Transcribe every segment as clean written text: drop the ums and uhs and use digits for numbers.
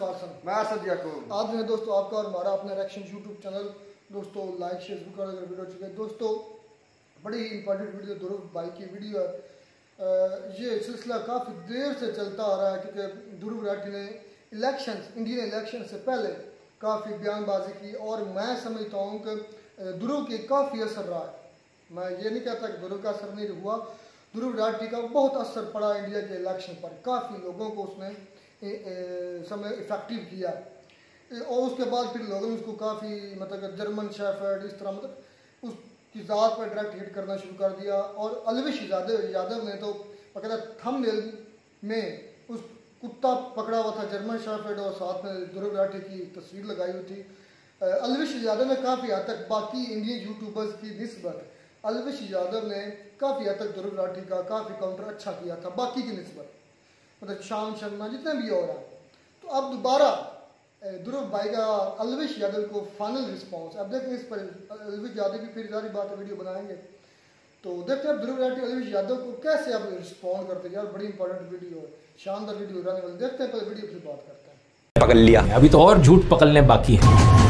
कासन। मैं असद याकूब। आज में दोस्तों आपका और हमारा अपना रिएक्शन यूट्यूब चैनल दोस्तों लाइक शेयर कर अगर वीडियो चुके दोस्तों बड़ी ही इंपॉर्टेंट वीडियो ध्रुव भाई की वीडियो है। ये सिलसिला काफ़ी देर से चलता आ रहा है क्योंकि ध्रुव राठी ने इंडियन इलेक्शन से पहले काफ़ी बयानबाजी की और मैं समझता हूँ कि ध्रुव की काफ़ी असर रहा है। मैं ये नहीं कहता कि ध्रुव का असर नहीं हुआ, ध्रुव राठी का बहुत असर पड़ा इंडिया के इलेक्शन पर। काफ़ी लोगों को उसने समय इफेक्टिव किया और उसके बाद फिर लोगों ने उसको काफ़ी मतलब जर्मन शेफर्ड इस तरह मतलब उसकी ज़ात पर डायरेक्ट हिट करना शुरू कर दिया। और अलविश यादव ने तो पकड़ा थंबनेल में उस कुत्ता पकड़ा हुआ था जर्मन शेफर्ड और साथ में ध्रुव राठी की तस्वीर लगाई हुई थी। अलविश यादव ने काफ़ी हद तक बाकी इंडियन यूट्यूबर्स की निस्बत अलविश यादव ने काफ़ी हद तक ध्रुव राठी का काफ़ी काउंटर अच्छा किया था बाकी की निस्बत, मतलब शाम शर्मा जितने भी हो रहा है। तो अब दोबारा ध्रुव भाई का अलविश यादव को फाइनल रिस्पांस अब देखें इस पर अलविश यादव की फिर सारी बात वीडियो बनाएंगे तो देखते हैं ध्रुव राठी अलविश यादव को कैसे अब रिस्पॉन्ड करते हैं। यार बड़ी इंपॉर्टेंट वीडियो है, शानदार वीडियो रहने वाली, देखते हैं पहले वीडियो से बात करते हैं। पकड़ लिया, अभी तो और झूठ पकड़ने बाकी है।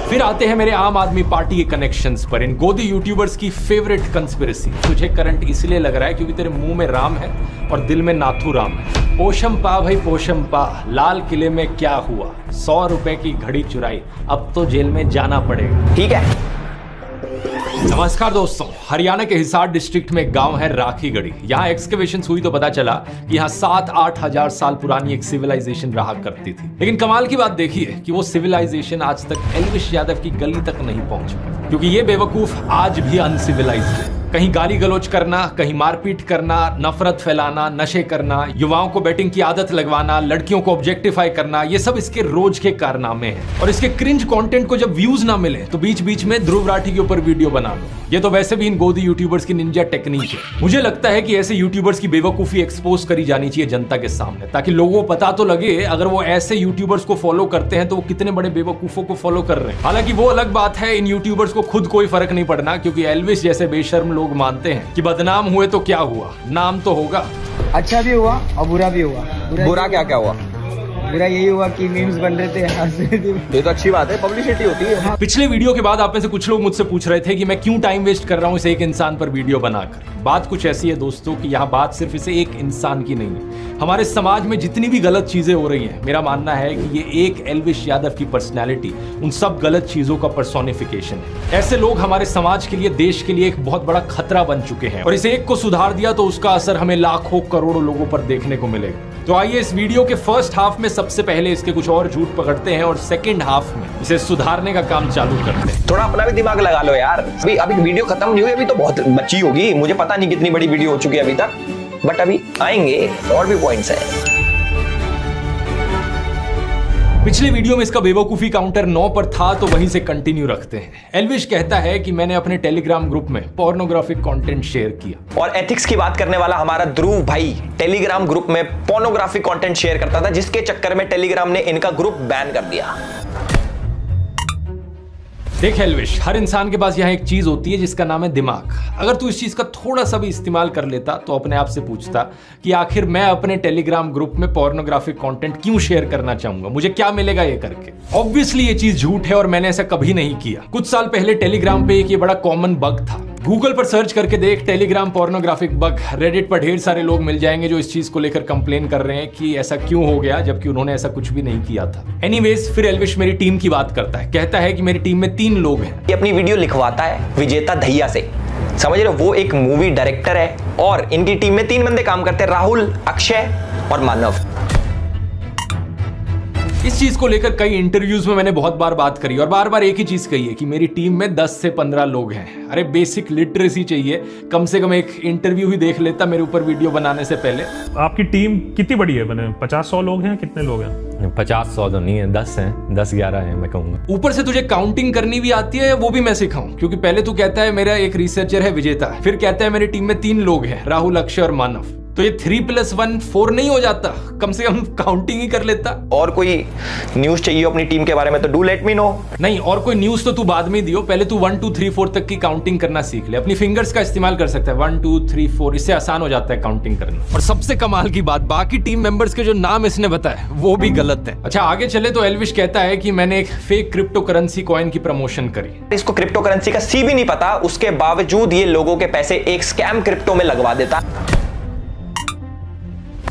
फिर आते हैं मेरे आम आदमी पार्टी के कनेक्शंस पर, इन गोदी यूट्यूबर्स की फेवरेट कंस्पिरेसी। तुझे करंट इसलिए लग रहा है क्योंकि तेरे मुंह में राम है और दिल में नाथू राम है। पोशम पा भाई पोशम पा, लाल किले में क्या हुआ, 100 रुपए की घड़ी चुराई, अब तो जेल में जाना पड़ेगा। ठीक है। नमस्कार दोस्तों, हरियाणा के हिसार डिस्ट्रिक्ट में एक गांव है राखीगढ़ी। यहाँ एक्सकेवेशन हुई तो पता चला कि यहाँ 7-8 हजार साल पुरानी एक सिविलाइजेशन रहा करती थी। लेकिन कमाल की बात देखिए कि वो सिविलाइजेशन आज तक एल्विश यादव की गली तक नहीं पहुंची, क्योंकि ये बेवकूफ आज भी अनसिविलाइज्ड है। कहीं गाली गलौज करना, कहीं मारपीट करना, नफरत फैलाना, नशे करना, युवाओं को बैटिंग की आदत लगवाना, लड़कियों को ऑब्जेक्टिफाई करना, ये सब इसके रोज के कारनामे हैं। और इसके क्रिंज कंटेंट को जब व्यूज ना मिले तो बीच बीच में ध्रुव राठी के ऊपर वीडियो बना लो। ये तो वैसे भी इन गोदी यूट्यूबर्स की निंजा टेक्निक है। मुझे लगता है कि ऐसे यूट्यूबर्स की बेवकूफी एक्सपोज करी जानी चाहिए जनता के सामने, ताकि लोगों को पता तो लगे अगर वो ऐसे यूट्यूबर्स को फॉलो करते हैं तो वो कितने बड़े बेवकूफों को फॉलो कर रहे हैं। हालांकि वो अलग बात है, इन यूट्यूबर्स को खुद कोई फर्क नहीं पड़ना, क्योंकि एल्विश जैसे बेशर्म लोग मानते हैं कि बदनाम हुए तो क्या हुआ, नाम तो होगा। अच्छा भी हुआ और बुरा भी हुआ। बुरा क्या क्या हुआ? बुरा यही हुआ कि मीम्स बन रहे थे, ये तो अच्छी बात है, पब्लिसिटी होती है। पिछले वीडियो के बाद आप में से कुछ लोग मुझसे पूछ रहे थे कि मैं क्यों टाइम वेस्ट कर रहा हूं इस एक इंसान पर वीडियो बनाकर। बात कुछ ऐसी है दोस्तों कि यहाँ बात सिर्फ इसे एक इंसान की नहीं है, हमारे समाज में जितनी भी गलत चीजें हो रही हैं, मेरा मानना है कि ये एक एल्विश यादव की पर्सनैलिटी उन सब गलत चीजों का पर्सोनिफिकेशन है। ऐसे लोग हमारे समाज के लिए, देश के लिए एक बहुत बड़ा खतरा बन चुके हैं और इस एक को सुधार दिया तो उसका असर हमें लाखों करोड़ों लोगों पर देखने को मिलेगा। तो आइए इस वीडियो के फर्स्ट हाफ में सबसे पहले इसके कुछ और झूठ पकड़ते हैं और सेकंड हाफ में इसे सुधारने का काम चालू करते हैं। थोड़ा अपना भी दिमाग लगा लो यार, अभी वीडियो खत्म नहीं हुई, अभी तो बहुत बची होगी, मुझे पता नहीं कितनी बड़ी वीडियो हो चुकी है अभी तक, बट अभी आएंगे और भी पॉइंट्स है। पिछले वीडियो में इसका बेवकूफी काउंटर 9 पर था तो वहीं से कंटिन्यू रखते हैं। एल्विश कहता है कि मैंने अपने टेलीग्राम ग्रुप में पोर्नोग्राफिक कंटेंट शेयर किया। और एथिक्स की बात करने वाला हमारा ध्रुव भाई टेलीग्राम ग्रुप में पोर्नोग्राफिक कंटेंट शेयर करता था, जिसके चक्कर में टेलीग्राम ने इनका ग्रुप बैन कर दिया। देख एल्विश, हर इंसान के पास यहाँ एक चीज होती है जिसका नाम है दिमाग। अगर तू इस चीज का थोड़ा सा भी इस्तेमाल कर लेता तो अपने आप से पूछता कि आखिर मैं अपने टेलीग्राम ग्रुप में पोर्नोग्राफिक कंटेंट क्यों शेयर करना चाहूंगा, मुझे क्या मिलेगा ये करके। ऑब्वियसली ये चीज झूठ है और मैंने ऐसा कभी नहीं किया। कुछ साल पहले टेलीग्राम पे एक ये बड़ा कॉमन बग था। गूगल पर सर्च करके देख टेलीग्राम पोर्नोग्राफिक बग, रेडिट पर ढेर सारे लोग मिल जाएंगे जो इस चीज को लेकर कंप्लेन कर रहे हैं कि ऐसा क्यों हो गया, जबकि उन्होंने ऐसा कुछ भी नहीं किया था। एनीवेज, फिर एल्विश मेरी टीम की बात करता है, कहता है कि मेरी टीम में 3 लोग हैं। ये अपनी वीडियो लिखवाता है विजेता दहिया से, समझ रहे हो, वो एक मूवी डायरेक्टर है और इनकी टीम में 3 बंदे काम करते हैं, राहुल, अक्षय और मानव। इस चीज को लेकर कई इंटरव्यूज में मैंने बहुत बार बात करी और बार बार एक ही चीज कही है कि मेरी टीम में 10 से 15 लोग हैं। अरे बेसिक लिटरेसी चाहिए, कम से कम एक इंटरव्यू ही देख लेता मेरे ऊपर वीडियो बनाने से पहले। आपकी टीम कितनी बड़ी है? बने 50-100 लोग हैं, कितने लोग हैं? 50-100 तो नहीं है, 10 हैं, 10-11 हैं मैं कहूंगा। ऊपर से तुझे काउंटिंग करनी भी आती है, वो भी मैं सिखाऊं, क्योंकि पहले तू कहता है मेरा एक रिसर्चर है विजेता, फिर कहता है मेरी टीम में 3 लोग हैं, राहुल, अक्षय और मानव। तो ये 3+1 4 नहीं हो जाता? कम से कम काउंटिंग ही कर लेता। और कोई न्यूज चाहिए अपनी टीम के बारे में तो डू लेट मी नो। नहीं, और कोई न्यूज तो तू बाद में दियो, पहले तू 1 2 3 4 तक की काउंटिंग करना सीख ले। अपनी फिंगर्स का इस्तेमाल कर सकता है, 1 2 3 4, इससे आसान हो जाता है काउंटिंग करना। और सबसे कमाल की बात, बाकी टीम मेंबर्स के जो नाम इसने बताए वो भी गलत है। अच्छा आगे चले तो एल्विश कहता है कि मैंने एक फेक क्रिप्टो करेंसी कॉइन की प्रमोशन करी। इसको क्रिप्टो करेंसी का सी भी नहीं पता, उसके बावजूद ये लोगों के पैसे एक स्कैम क्रिप्टो में लगवा देता।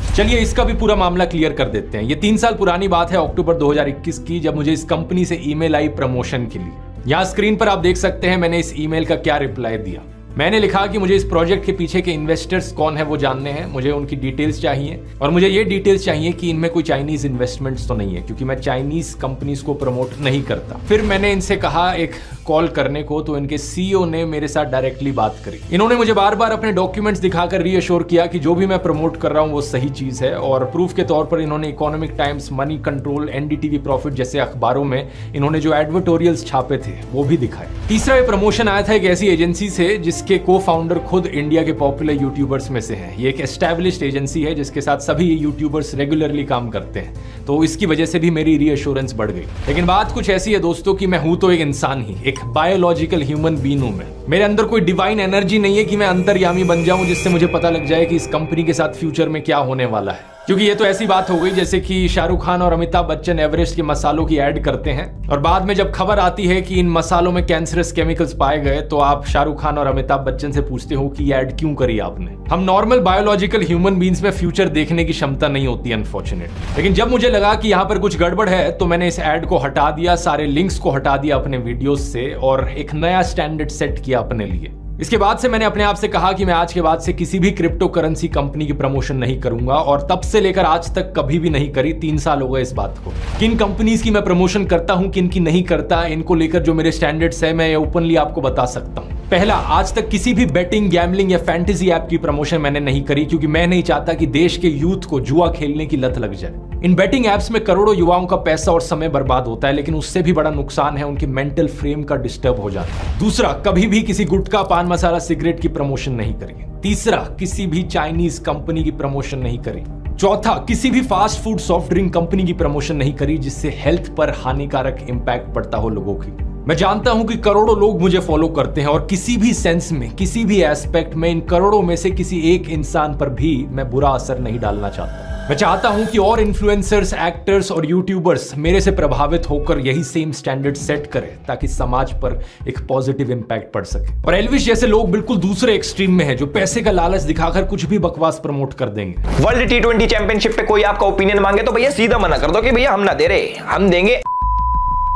चलिए इसका भी पूरा मामला क्लियर कर देते हैं। ये 3 साल पुरानी बात है, अक्टूबर 2021 की, जब मुझे इस कंपनी से ईमेल आई प्रमोशन के लिए। यहां स्क्रीन पर आप देख सकते हैं मैंने इस ईमेल का क्या रिप्लाई दिया। मैंने लिखा कि मुझे इस प्रोजेक्ट के पीछे के इन्वेस्टर्स कौन है वो जानने हैं, मुझे उनकी डिटेल्स चाहिए और मुझे ये डिटेल्स चाहिए कि इनमें कोई चाइनीज इन्वेस्टमेंट्स तो नहीं है, क्योंकि मैं चाइनीज कंपनीज को प्रमोट नहीं करता। फिर मैंने इनसे कहा एक कॉल करने को, तो इनके सीईओ ने मेरे साथ डायरेक्टली बात करी। इन्होंने मुझे बार बार अपने डॉक्यूमेंट्स दिखाकर रीअश्योर किया कि जो भी मैं प्रमोट कर रहा हूं वो सही चीज है, और प्रूफ के तौर पर इन्होंने economic times, money control, NDTV profit जैसे अखबारों में इन्होंने जो एडवर्टोरियल्स छापे थे वो भी दिखाए। तीसरा ये प्रमोशन आया था एक ऐसी एजेंसी से जिसके को फाउंडर खुद इंडिया के पॉपुलर यूट्यूबर्स में से हैं। ये एक एस्टैब्लिश्ड एजेंसी है जिसके साथ सभी यूट्यूबर्स रेगुलरली काम करते हैं, तो इसकी वजह से भी मेरी रीअश्योरेंस बढ़ गई। लेकिन बात कुछ ऐसी है दोस्तों कि मैं हूं तो एक इंसान ही, एक बायोलॉजिकल ह्यूमन बीइंग हूं मैं। मेरे अंदर कोई डिवाइन एनर्जी नहीं है कि मैं अंतर्यामी बन जाऊं जिससे मुझे पता लग जाए कि इस कंपनी के साथ फ्यूचर में क्या होने वाला है। क्योंकि ये तो ऐसी बात हो गई जैसे कि शाहरुख खान और अमिताभ बच्चन एवरेस्ट के मसालों की ऐड करते हैं और बाद में जब खबर आती है कि इन मसालों में कैंसरस केमिकल्स पाए गए तो आप शाहरुख खान और अमिताभ बच्चन से पूछते हो कि ऐड क्यों करी आपने। हम नॉर्मल बायोलॉजिकल ह्यूमन बीइंग्स में फ्यूचर देखने की क्षमता नहीं होती अनफॉर्चुनेटली। लेकिन जब मुझे लगा कि यहाँ पर कुछ गड़बड़ है तो मैंने इस ऐड को हटा दिया, सारे लिंक्स को हटा दिया अपने वीडियोस से और एक नया स्टैंडर्ड सेट किया अपने लिए। इसके बाद से मैंने अपने आप से कहा कि मैं आज के बाद से किसी भी क्रिप्टो करेंसी कंपनी की प्रमोशन नहीं करूंगा, और तब से लेकर आज तक कभी भी नहीं करी। 3 साल हो गए इस बात को। किन कंपनीज की मैं प्रमोशन करता हूं, किन की नहीं करता, इनको लेकर जो मेरे स्टैंडर्ड्स है मैं ओपनली आपको बता सकता हूं। पहला, आज तक किसी भी बेटिंग, गैम्बलिंग या फैंटेसी ऐप की प्रमोशन मैंने नहीं करी, क्योंकि मैं नहीं चाहता कि देश के यूथ को जुआ खेलने की लत लग जाए। इन बेटिंग ऐप्स में करोड़ों युवाओं का पैसा और समय बर्बाद होता है, लेकिन उससे भी बड़ा नुकसान है उनके मेंटल फ्रेम का डिस्टर्ब हो जाता है। दूसरा, कभी भी किसी गुटखा, पान मसाला, सिगरेट की प्रमोशन नहीं करी। तीसरा, किसी भी चाइनीज कंपनी की प्रमोशन नहीं करी। चौथा, किसी भी fast food, soft drink company की प्रमोशन नहीं करी जिससे हेल्थ पर हानिकारक इंपैक्ट पड़ता हो लोगों की। मैं जानता हूं कि करोड़ों लोग मुझे फॉलो करते हैं और किसी भी सेंस में, किसी भी एस्पेक्ट में इन करोड़ों में से किसी एक इंसान पर भी मैं बुरा असर नहीं डालना चाहता। मैं चाहता हूं कि और इन्फ्लुएंसर्स, एक्टर्स और यूट्यूबर्स मेरे से प्रभावित होकर यही सेम स्टैंडर्ड सेट करें ताकि समाज पर एक पॉजिटिव इंपैक्ट पड़ सके। और एल्विश जैसे लोग बिल्कुल दूसरे एक्सट्रीम में हैं जो पैसे का लालच दिखाकर कुछ भी बकवास प्रमोट कर देंगे। वर्ल्ड T20 चैंपियनशिप पे कोई आपका ओपिनियन मांगे तो भैया सीधा मना कर दो कि भैया हम ना दे रहे, हम देंगे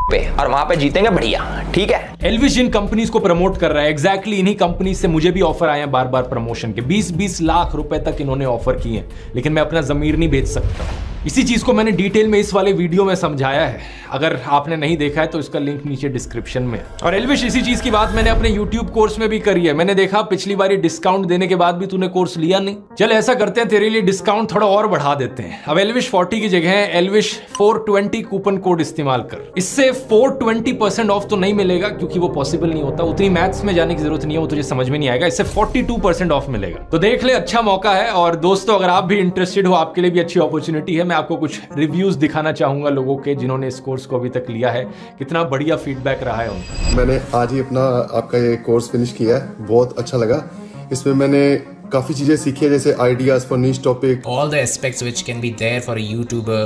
पे और वहां पे जीतेंगे बढ़िया, ठीक है। एल्विश जिन कंपनीज को प्रमोट कर रहा है एग्जैक्टली इन्हीं कंपनी से मुझे भी ऑफर आए हैं बार बार प्रमोशन के। 20-20 लाख रुपए तक इन्होंने ऑफर किए हैं, लेकिन मैं अपना जमीर नहीं बेच सकता। इसी चीज को मैंने डिटेल में इस वाले वीडियो में समझाया है, अगर आपने नहीं देखा है तो इसका लिंक नीचे डिस्क्रिप्शन में। और एल्विश इसी चीज की बात मैंने अपने YouTube कोर्स में भी करी है। मैंने देखा पिछली बार डिस्काउंट देने के बाद भी तूने कोर्स लिया नहीं, चल ऐसा करते हैं तेरे लिए डिस्काउंट थोड़ा और बढ़ा देते हैं। अब एल्विश 40 की जगह एल्विश 420 कूपन कोड इस्तेमाल कर। इससे 420% ऑफ तो नहीं मिलेगा क्योंकि वो पॉसिबल नहीं होता, उतनी मैथ्स में जाने की जरूरत नहीं है, वो तुझे समझ में नहीं आएगा। इससे 42% ऑफ मिलेगा, तो देख ले, अच्छा मौका है। और दोस्तों अगर आप भी इंटरेस्टेड हो, आपके लिए भी अच्छी अपॉर्चुनिटी है। मैं आपको कुछ रिव्यूज दिखाना चाहूंगा लोगों के जिन्होंने इस कोर्स को अभी तक लिया है, कितना बढ़िया फीडबैक रहा है उनका। मैंने आज ही अपना आपका ये कोर्स फिनिश किया है, बहुत अच्छा लगा। इसमें मैंने काफ़ी चीज़ें सीखी है, जैसे ideas for niche topic. All the aspects which can be there for a YouTuber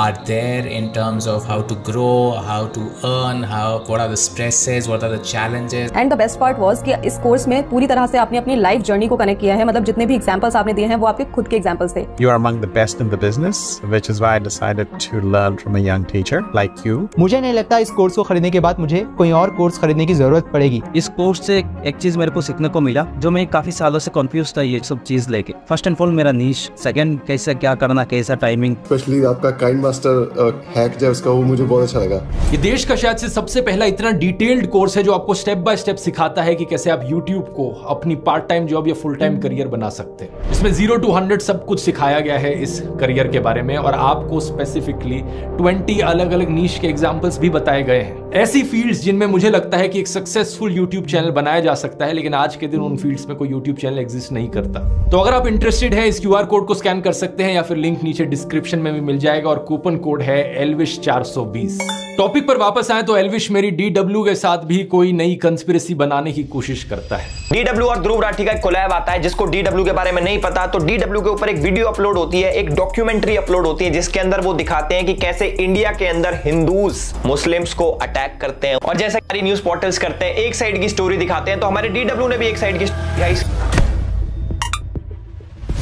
are there in terms of how to grow, how to earn, what are the stresses, what are the challenges. And the best part was कि इस course में पूरी तरह से आपने अपनी life journey को connect किया है, मतलब जितने भी एग्जांपल्स आपने दिए हैं वो आपके खुद के एग्जांपल्स थे। You are among the best in the business, which is why I decided to learn from a young teacher like you. मुझे नहीं लगता इस कोर्स को खरीदने के बाद मुझे कोई और कोर्स खरीदने की जरूरत पड़ेगी। इस कोर्स से एक चीज मेरे को सीखने को मिला जो मैं काफी सालों से कंफ्यूज था ये सब चीज लेके। फर्स्ट एंड फॉरमोस्ट मेरा नीश, सेकंड कैसे क्या करना, कैसा टाइमिंग, स्पेशली आपका काइंड मास्टर हैक जो है उसका, वो मुझे बहुत अच्छा लगा। ये देश का शायद से सबसे पहला इतना डिटेल्ड कोर्स है जो आपको स्टेप बाय स्टेप सिखाता है कि कैसे आप YouTube को अपनी पार्ट टाइम जॉब या फुल टाइम करियर बना सकते हैं। इसमें 0 to 100 सब कुछ सिखाया गया है इस करियर के बारे में, और आपको स्पेसिफिकली 20 अलग अलग नीश के एग्जांपल्स भी बताए गए हैं। ऐसी फील्ड्स जिनमें मुझे लगता है कि एक सक्सेसफुल यूट्यूब चैनल बनाया जा सकता है, लेकिन आज के दिन उन फील्ड्स में कोई यूट्यूब चैनल एग्जिस्ट नहीं करता। तो अगर आप इंटरेस्टेड हैं, इस QR कोड को स्कैन कर सकते हैं या फिर लिंक नीचे डिस्क्रिप्शन में भी मिल जाएगा और कूपन कोड है ELVISH420। टॉपिक पर वापस आए तो एल्विश मेरी DW के साथ भी कोई नई कंस्पिरेसी बनाने की कोशिश करता है। DW और ध्रुव राठी का एक कोलैब आता है, जिसको DW के बारे में नहीं पता तो DW के ऊपर एक वीडियो अपलोड होती है, एक डॉक्यूमेंट्री अपलोड होती है, जिसके अंदर वो दिखाते हैं कि कैसे इंडिया के अंदर हिंदूज मुस्लिम्स को अटैक करते हैं। और जैसे हमारी न्यूज पोर्टल्स करते हैं, एक साइड की स्टोरी दिखाते हैं, तो हमारे DW ने भी एक साइड की दिखाई।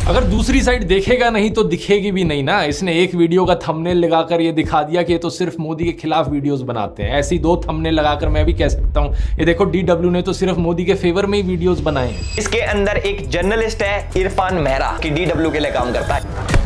अगर दूसरी साइड देखेगा नहीं तो दिखेगी भी नहीं ना। इसने एक वीडियो का थंबनेल लगाकर ये दिखा दिया कि ये तो सिर्फ मोदी के खिलाफ वीडियोस बनाते हैं। ऐसी 2 थंबनेल लगाकर मैं भी कह सकता हूं ये देखो DW ने तो सिर्फ मोदी के फेवर में ही वीडियोस बनाए हैं। इसके अंदर एक जर्नलिस्ट है इरफान मेहरा कि DW के लिए काम करता है।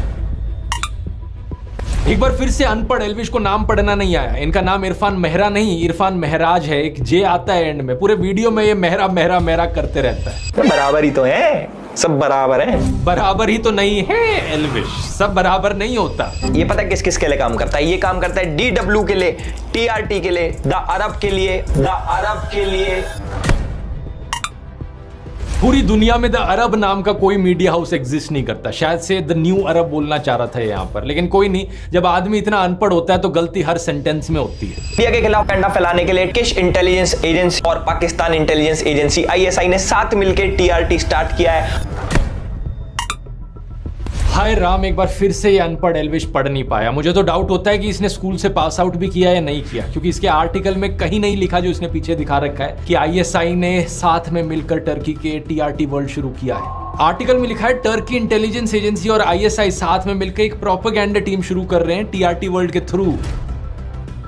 एक बार फिर से अनपढ़ एल्विश को नाम पढ़ना नहीं आया। इनका नाम इरफान मेहरा नहीं, इरफान महराज है। एक जे आता है एंड में। पूरे वीडियो में ये मेहरा मेहरा मेहरा करते रहता है। बराबर ही तो है, सब बराबर है। बराबर ही तो नहीं है एल्विश, सब बराबर नहीं होता। ये पता है किस किस के लिए काम करता है? ये काम करता है DW के लिए, TRT के लिए, द अरब के लिए, द अरब के लिए। पूरी दुनिया में द अरब नाम का कोई मीडिया हाउस एग्जिस्ट नहीं करता। शायद से द न्यू अरब बोलना चाह रहा था यहाँ पर, लेकिन कोई नहीं। जब आदमी इतना अनपढ़ होता है तो गलती हर सेंटेंस में होती है। इंडिया के खिलाफ कंडा फैलाने के लिए टर्किश इंटेलिजेंस एजेंसी और पाकिस्तान इंटेलिजेंस एजेंसी ISI ने साथ मिलकर TRT स्टार्ट किया है। हाय राम, एक बार फिर से ये अनपढ़ एल्विश पढ़ नहीं पाया। मुझे तो डाउट होता है कि इसने स्कूल से पास आउट भी किया या नहीं किया, क्योंकि इसके आर्टिकल में कहीं नहीं लिखा जो इसने पीछे दिखा रखा है कि ISI ने साथ में मिलकर टर्की के TRT वर्ल्ड शुरू किया है। आर्टिकल में लिखा है टर्की इंटेलिजेंस एजेंसी और ISI साथ में मिलकर एक प्रोपेगेंडा टीम शुरू कर रहे हैं TRT वर्ल्ड के थ्रू।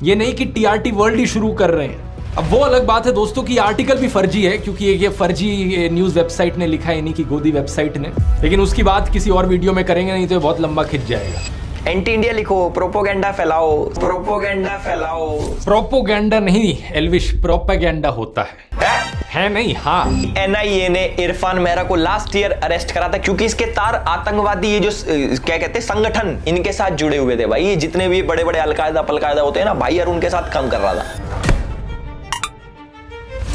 ये नहीं कि TRT वर्ल्ड ही शुरू कर रहे हैं। अब वो अलग बात है दोस्तों कि आर्टिकल भी फर्जी है, क्योंकि ये फर्जी न्यूज वेबसाइट ने लिखा है, इन्हीं की गोदी वेबसाइट ने। लेकिन उसकी बात किसी और वीडियो में करेंगे, नहीं तो बहुत लंबा खिंच जाएगा। एंटी इंडिया लिखो, प्रोपोगेंडा फैलाओ, प्रोपोगेंडा फैलाओ। प्रोपोगेंडा नहीं एल्विश, प्रोपेगेंडा होता है नहीं। हाँ, NIA ने इरफान मेहरा को लास्ट ईयर अरेस्ट करा था, क्योंकि इसके तार आतंकवादी ये जो क्या कहते हैं संगठन, इनके साथ जुड़े हुए थे भाई। जितने भी बड़े बड़े अलकायदा पलकायदा होते हैं ना भाई, यार उनके साथ काम कर रहा था।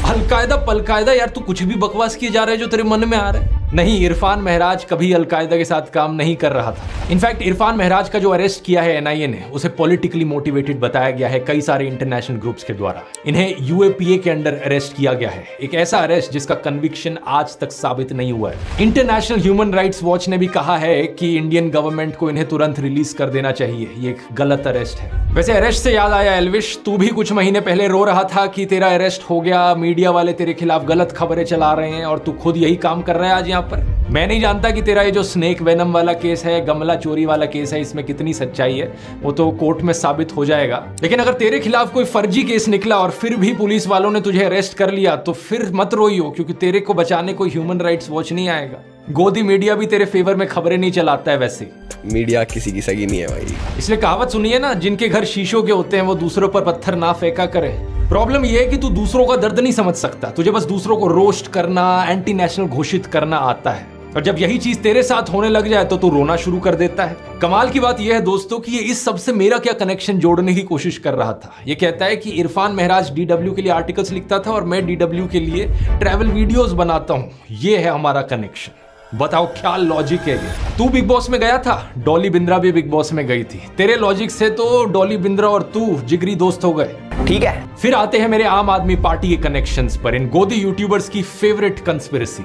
अलकायदा पलकायदा यार, तू कुछ भी बकवास किए जा रहा है जो तेरे मन में आ रहा है। नहीं, इरफान महराज कभी अलकायदा के साथ काम नहीं कर रहा था। इनफैक्ट इरफान महराज का जो अरेस्ट किया है NIA ने, उसे पॉलिटिकली मोटिवेटेड बताया गया है कई सारे इंटरनेशनल ग्रुप्स के द्वारा। इन्हें UAPA के अंडर अरेस्ट किया गया है, एक ऐसा अरेस्ट जिसका कन्विक्शन आज तक साबित नहीं हुआ है। इंटरनेशनल ह्यूमन राइट्स वॉच ने भी कहा है कि इंडियन गवर्नमेंट को इन्हें तुरंत रिलीज कर देना चाहिए। ये एक गलत अरेस्ट है। वैसे अरेस्ट से याद आया एल्विश, तू भी कुछ महीने पहले रो रहा था कि तेरा अरेस्ट हो गया, मीडिया वाले तेरे खिलाफ गलत खबरें चला रहे हैं, और तू खुद यही काम कर रहा है आज यहाँ पर। मैं नहीं जानता कि तेरा ये जो स्नेक वेनम वाला केस है, गमला चोरी वाला केस है, इसमें कितनी सच्चाई है, वो तो कोर्ट में साबित हो जाएगा। लेकिन अगर तेरे खिलाफ कोई फर्जी केस निकला और फिर भी पुलिस वालों ने तुझे अरेस्ट कर लिया, तो फिर मत रोइयो, क्योंकि तेरे को बचाने कोई ह्यूमन राइट्स वॉच नहीं आएगा। गोदी मीडिया भी तेरे फेवर में खबरें नहीं चलाता है। वैसे मीडिया किसी की सगी नहीं है भाई। इसलिए कहावत सुनिए ना, जिनके घर शीशों के होते हैं वो दूसरों पर पत्थर ना फेंका करे। प्रॉब्लम यह है कि तू दूसरों का दर्द नहीं समझ सकता, तुझे बस दूसरों को रोस्ट करना, एंटी नेशनल घोषित करना आता है। और जब यही चीज तेरे साथ होने लग जाए तो तू रोना शुरू कर देता है। कमाल की बात यह है दोस्तों कि ये इस सब से मेरा क्या कनेक्शन जोड़ने की कोशिश कर रहा था। ये कहता है कि इरफान महराज DW के लिए आर्टिकल्स लिखता था और मैं DW के लिए ट्रैवल वीडियोस बनाता हूं। ये है हमारा कनेक्शन। बताओ क्या लॉजिक है ये? तू बिग बॉस में गया था, डॉली बिंद्रा भी बिग बॉस में गई थी। तेरे लॉजिक से तो डॉली बिंद्रा और तू जिगरी दोस्त हो गए। ठीक है, फिर आते हैं मेरे आम आदमी पार्टी के कनेक्शंस पर, इन गोदी यूट्यूबर्स की फेवरेट कंस्पिरेसी।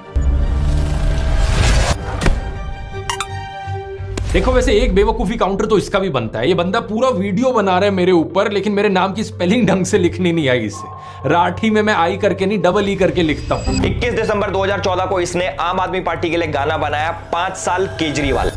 देखो वैसे एक बेवकूफी काउंटर तो इसका भी बनता है। ये बंदा पूरा वीडियो बना रहा है मेरे ऊपर, लेकिन मेरे नाम की स्पेलिंग ढंग से लिखनी नहीं आई इसे। राठी में मैं आई करके नहीं, डबल ई करके लिखता हूं। 21 दिसंबर 2014 को इसने आम आदमी पार्टी के लिए गाना बनाया 5 साल केजरीवाल।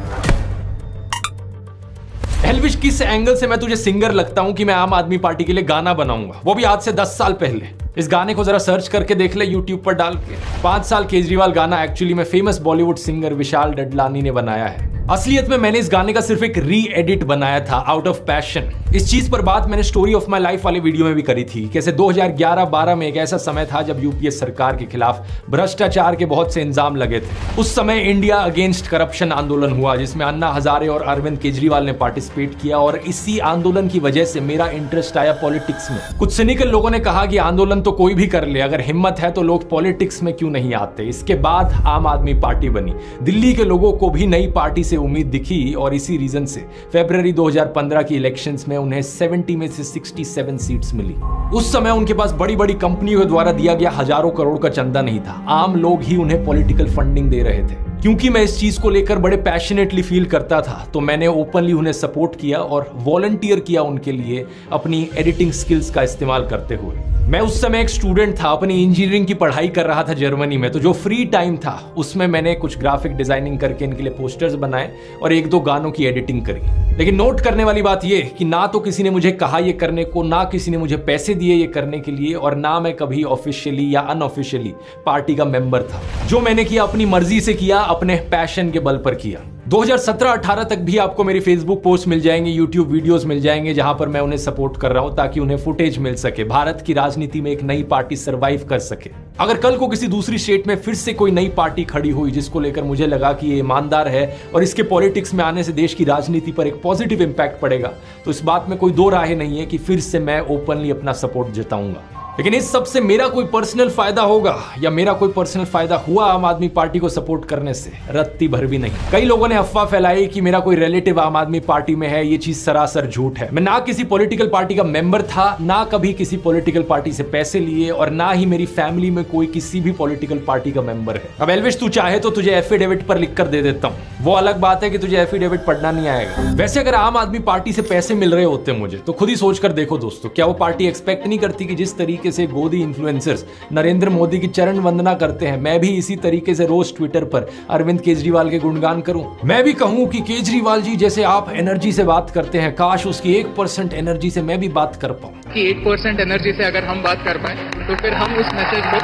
एल्विश, किस एंगल से मैं तुझे सिंगर लगता हूं कि मैं आम आदमी पार्टी के लिए गाना बनाऊंगा, वो भी आज से 10 साल पहले? इस गाने को जरा सर्च करके देख ले यूट्यूब पर डाल के। 5 साल केजरीवाल गाना एक्चुअली में फेमस बॉलीवुड सिंगर विशाल डडलानी ने बनाया है। असलियत में मैंने इस गाने का सिर्फ एक री एडिट बनाया था आउट ऑफ पैशन। इस चीज पर बात मैंने स्टोरी ऑफ माई लाइफ वाले वीडियो में भी करी थी। कैसे 2011-12 में एक ऐसा समय था जब यूपीए सरकार के खिलाफ भ्रष्टाचार के बहुत से इल्जाम लगे थे। उस समय इंडिया अगेंस्ट करप्शन आंदोलन हुआ जिसमें अन्ना हजारे और अरविंद केजरीवाल ने पार्टिसिपेट किया और इसी आंदोलन की वजह से मेरा इंटरेस्ट आया पॉलिटिक्स में। कुछ सिनिकल लोगों ने कहा कि आंदोलन तो कोई भी कर ले, अगर हिम्मत है तो लोग पॉलिटिक्स में क्यों नहीं आते। इसके बाद आम आदमी पार्टी बनी। दिल्ली के लोगों को भी नई पार्टी से उम्मीद दिखी और इसी रीजन से फरवरी 2015 की इलेक्शंस में उन्हें 70 में से 67 सीट्स मिली। उस समय उनके पास बड़ी बड़ी कंपनियों द्वारा दिया गया हजारों करोड़ का चंदा नहीं था, आम लोग ही उन्हें पॉलिटिकल फंडिंग दे रहे थे। क्योंकि मैं इस चीज को लेकर बड़े पैशनेटली फील करता था तो मैंने ओपनली उन्हें सपोर्ट किया और वॉलंटियर किया उनके लिए अपनी एडिटिंग स्किल्स का इस्तेमाल करते हुए। मैं उस समय एक स्टूडेंट था, अपनी इंजीनियरिंग की पढ़ाई कर रहा था जर्मनी में, तो जो फ्री टाइम था उसमें मैंने कुछ ग्राफिक डिजाइनिंग करके इनके लिए पोस्टर्स बनाए और 1-2 गानों की एडिटिंग करी। लेकिन नोट करने वाली बात यह कि ना तो किसी ने मुझे कहा यह करने को, ना किसी ने मुझे पैसे दिए ये करने के लिए, और ना मैं कभी ऑफिशियली या अनऑफिशियली पार्टी का मेंबर था। जो मैंने किया अपनी मर्जी से किया, अपने पैशन के बल पर किया। 2017-18 तक भी आपको मेरी फेसबुक पोस्ट मिल जाएंगे, यूट्यूब वीडियोस मिल जाएंगे जहां पर मैं उन्हें सपोर्ट कर रहा हूं ताकि उन्हें फुटेज मिल सके, भारत की राजनीति में एक नई पार्टी सरवाइव कर सके। अगर कल को किसी दूसरी स्टेट में फिर से कोई नई पार्टी खड़ी हुई जिसको लेकर मुझे लगा कि ये ईमानदार है और इसके पॉलिटिक्स में आने से देश की राजनीति पर एक पॉजिटिव इंपैक्ट पड़ेगा, तो इस बात में कोई दो राय नहीं है कि फिर से मैं ओपनली अपना सपोर्ट जताऊंगा। लेकिन इस सब से मेरा कोई पर्सनल फायदा होगा या मेरा कोई पर्सनल फायदा हुआ आम आदमी पार्टी को सपोर्ट करने से, रत्ती भर भी नहीं। कई लोगों ने अफवाह फैलाई कि मेरा कोई रिलेटिव आम आदमी पार्टी में है, ये चीज सरासर झूठ है। मैं ना किसी पॉलिटिकल पार्टी का मेंबर था, ना कभी किसी पॉलिटिकल पार्टी से पैसे लिए, और ना ही मेरी फैमिली में कोई किसी भी पॉलिटिकल पार्टी का मेंबर है। अब एल्विश तू चाहे तो तुझे एफिडेविट पर लिख कर दे देता हूँ, वो अलग बात है कि तुझे एफिडेविट पढ़ना नहीं आएगा। वैसे अगर आम आदमी पार्टी से पैसे मिल रहे होते मुझे तो खुद ही सोच कर देखो दोस्तों, क्या वो पार्टी एक्सपेक्ट नहीं करती कि जिस तरीके से गोदी इन्फ्लुएंसर्स नरेंद्र मोदी की चरण वंदना करते हैं, मैं भी इसी तरीके से रोज ट्विटर पर अरविंद केजरीवाल के गुणगान करूं। मैं भी कहूं कि केजरीवाल जी जैसे आप एनर्जी से बात करते हैं, काश उसकी 1% एनर्जी से मैं भी बात कर पाऊं। कि 1% एनर्जी से अगर हम बात कर पाए तो फिर हम उस मैसेज को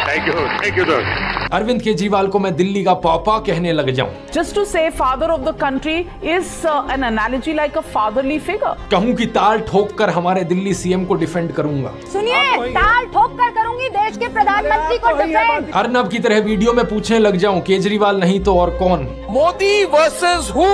thank you sir. Arvind Kejriwal को मैं दिल्ली का पापा कहने लग जाऊं। Just to say father of the country is an analogy like a fatherly figure. कहूं कि ताल ठोक कर हमारे दिल्ली सीएम को डिफेंड करूंगा। सुनिए, ताल ठोक कर करूंगी देश के प्रधानमंत्री को डिफेंड। अर्नब की तरह वीडियो में पूछने लग जाऊं, केजरीवाल नहीं तो और कौन? Modi versus who?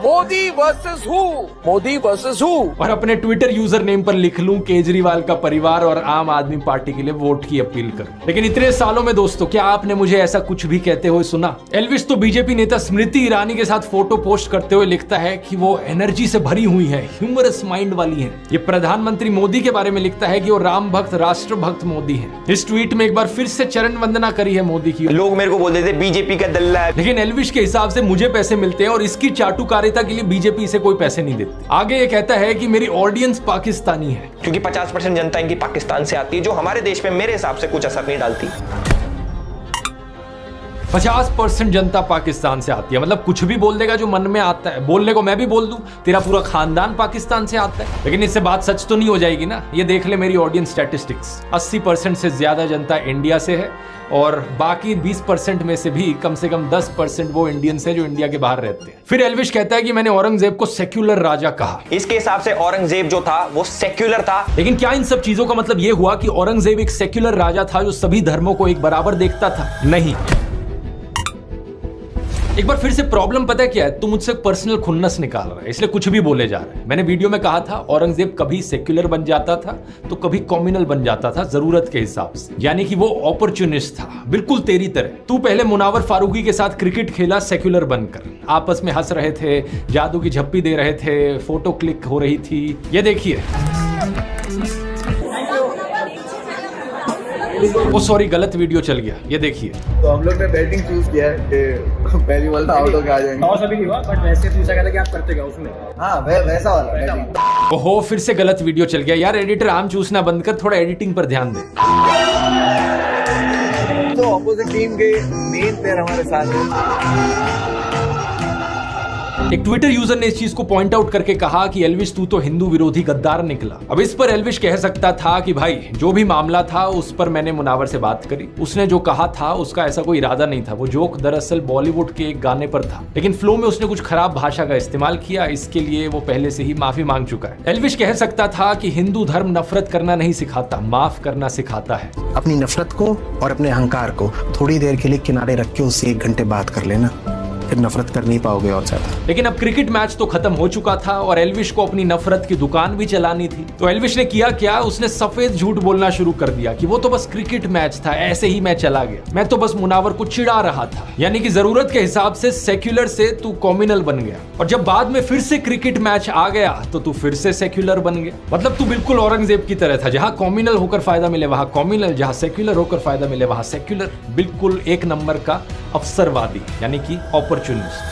Modi versus who? Modi versus who? और अपने ट्विटर यूजर नेम पर लिख लूं केजरीवाल का परिवार और आम आदमी पार्टी के लिए वोट की अपील करूं। लेकिन इतने सालों में दोस्तों क्या आपने मुझे ऐसा कुछ भी कहते हुए सुना? एल्विश तो बीजेपी नेता स्मृति ईरानी के साथ फोटो पोस्ट करते हुए लिखता है कि वो एनर्जी से भरी हुई है, ह्यूमरस माइंड वाली है। ये प्रधानमंत्री मोदी के बारे में लिखता है कि वो राम भक्त राष्ट्र भक्त मोदी है। इस ट्वीट में एक बार फिर से चरण वंदना करी है मोदी की। लोग मेरे को बोलते थे बीजेपी का दल्ला है, लेकिन एल्विश के हिसाब से मुझे पैसे मिलते हैं और इसकी चाटुकारिता के लिए बीजेपी इसे कोई पैसे नहीं देती। आगे ये कहता है कि मेरी ऑडियंस पाकिस्तानी है क्योंकि 50% जनता इनकी पाकिस्तान से आती है, जो हमारे देश में मेरे हिसाब से कुछ असर नहीं डालती। 50% जनता पाकिस्तान से आती है, मतलब कुछ भी बोल देगा जो मन में आता है। बोलने को मैं भी बोल दूं तेरा पूरा खानदान पाकिस्तान से आता है, लेकिन इससे बात सच तो नहीं हो जाएगी ना। ये देख ले मेरी ऑडियंस स्टैटिस्टिक्स, 80% से ज्यादा जनता इंडिया से है और बाकी 20% में से भी कम 10% वो इंडियंस हैं जो इंडिया के बाहर रहते हैं। फिर एल्विश कहता है कि मैंने औरंगजेब को सेक्युलर राजा कहा। इसके हिसाब से औरंगजेब जो था वो सेक्युलर था। लेकिन क्या इन सब चीजों का मतलब ये हुआ कि औरंगजेब एक सेक्युलर राजा था जो सभी धर्मों को एक बराबर देखता था? नहीं। एक बार फिर से प्रॉब्लम पता है क्या है? तू मुझसे पर्सनल खुन्नस निकाल रहा है, इसलिए कुछ भी बोले जा रहा है। मैंने वीडियो में कहा था औरंगजेब कभी सेक्युलर बन जाता था तो कभी कम्युनल बन जाता था, जरूरत के हिसाब से, यानी कि वो अपॉर्चुनिस्ट था, बिल्कुल तेरी तरह। तू पहले मुनावर फारूकी के साथ क्रिकेट खेला सेक्युलर बनकर, आपस में हंस रहे थे, जादू की झप्पी दे रहे थे, फोटो क्लिक हो रही थी। ये देखिए, वो सॉरी गलत वीडियो चल गया, ये देखिए। तो हम लोग ने बैटिंग चूज किया है कि पहली बॉल आउट होकर आ जाएंगे। टॉस अभी नहीं हुआ, बट वैसे पूछा गया था कि आप करते क्या उसमें। हाँ वैसा वाला। ओहो, फिर से गलत वीडियो चल गया यार। एडिटर आम चूसना बंद कर, थोड़ा एडिटिंग पर ध्यान दे। तो ऑपोजिट टीम के मेन प्लेयर हमारे साथ हैं। एक ट्विटर यूजर ने इस चीज को पॉइंट आउट करके कहा कि एल्विश तू तो हिंदू विरोधी गद्दार निकला। अब इस पर एल्विश कह सकता था कि भाई जो भी मामला था उस पर मैंने मुनावर से बात करी, उसने जो कहा था उसका ऐसा कोई इरादा नहीं था, वो जोक दरअसल बॉलीवुड के एक गाने पर था, लेकिन फ्लो में उसने कुछ खराब भाषा का इस्तेमाल किया, इसके लिए वो पहले से ही माफी मांग चुका है। एल्विश कह सकता था कि हिंदू धर्म नफरत करना नहीं सिखाता, माफ करना सिखाता है। अपनी नफरत को और अपने अहंकार को थोड़ी देर के लिए किनारे रख के उससे 1 घंटे बात कर लेना, फिर नफरत कर नहीं पाओगे और ज्यादा। लेकिन अब क्रिकेट मैच तो खत्म हो चुका था और एल्विश को अपनी नफरत की दुकान भी चलानी थी, तो एल्विश ने किया क्या, उसने सफेद झूठ बोलना शुरू कर दिया कि वो तो बस क्रिकेट मैच था, ऐसे ही मैं चला गया, मैं तो बस मुनावर को चिढ़ा रहा था। यानी कि जरूरत के हिसाब से सेक्युलर से तू कॉम्युनल बन गया, और जब बाद में फिर से क्रिकेट मैच आ गया तो तू फिर से सेक्युलर बन गया। मतलब तू बिल्कुल औरंगजेब की तरह था, जहां कॉम्युनल होकर फायदा मिले वहां कॉम्युनल, जहां सेक्युलर होकर फायदा मिले वहां सेक्युलर, बिल्कुल एक नंबर का अवसरवादी यानी कि अपॉर्चुनिस्ट।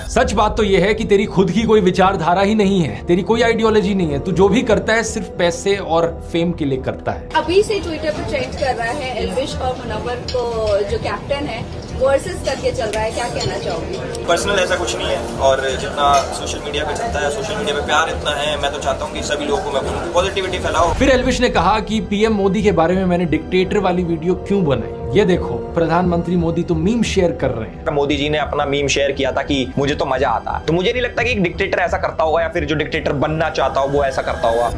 सच बात तो यह है कि तेरी खुद की कोई विचारधारा ही नहीं है, तेरी कोई आइडियोलॉजी नहीं है, तू जो भी करता है सिर्फ पैसे और फेम के लिए करता है। अभी से ट्विटर पर ट्रेंड कर रहा है एल्विश और मुनव्वर को जो कैप्टन है वर्सेस करके चल रहा है, क्या कहना चाहोगे? पर्सनल ऐसा कुछ नहीं है, और जितना सोशल मीडिया पे चलता है, सोशल मीडिया पे प्यार इतना है, मैं तो चाहता हूँ कि सभी लोगों को मैं बोलूँ पॉजिटिविटी फैलाओ। फिर एल्विश ने कहा कि पीएम मोदी के बारे में मैंने डिक्टेटर वाली वीडियो क्यों बनाई, ये देखो प्रधानमंत्री मोदी तो मीम शेयर कर रहे हैं। मोदी जी ने अपना मीम शेयर किया था कि मुझे तो मजा आता, तो मुझे नहीं लगता कि एक डिक्टेटर ऐसा करता होगा, या फिर जो डिक्टेटर बनना चाहता हो वो ऐसा करता होगा।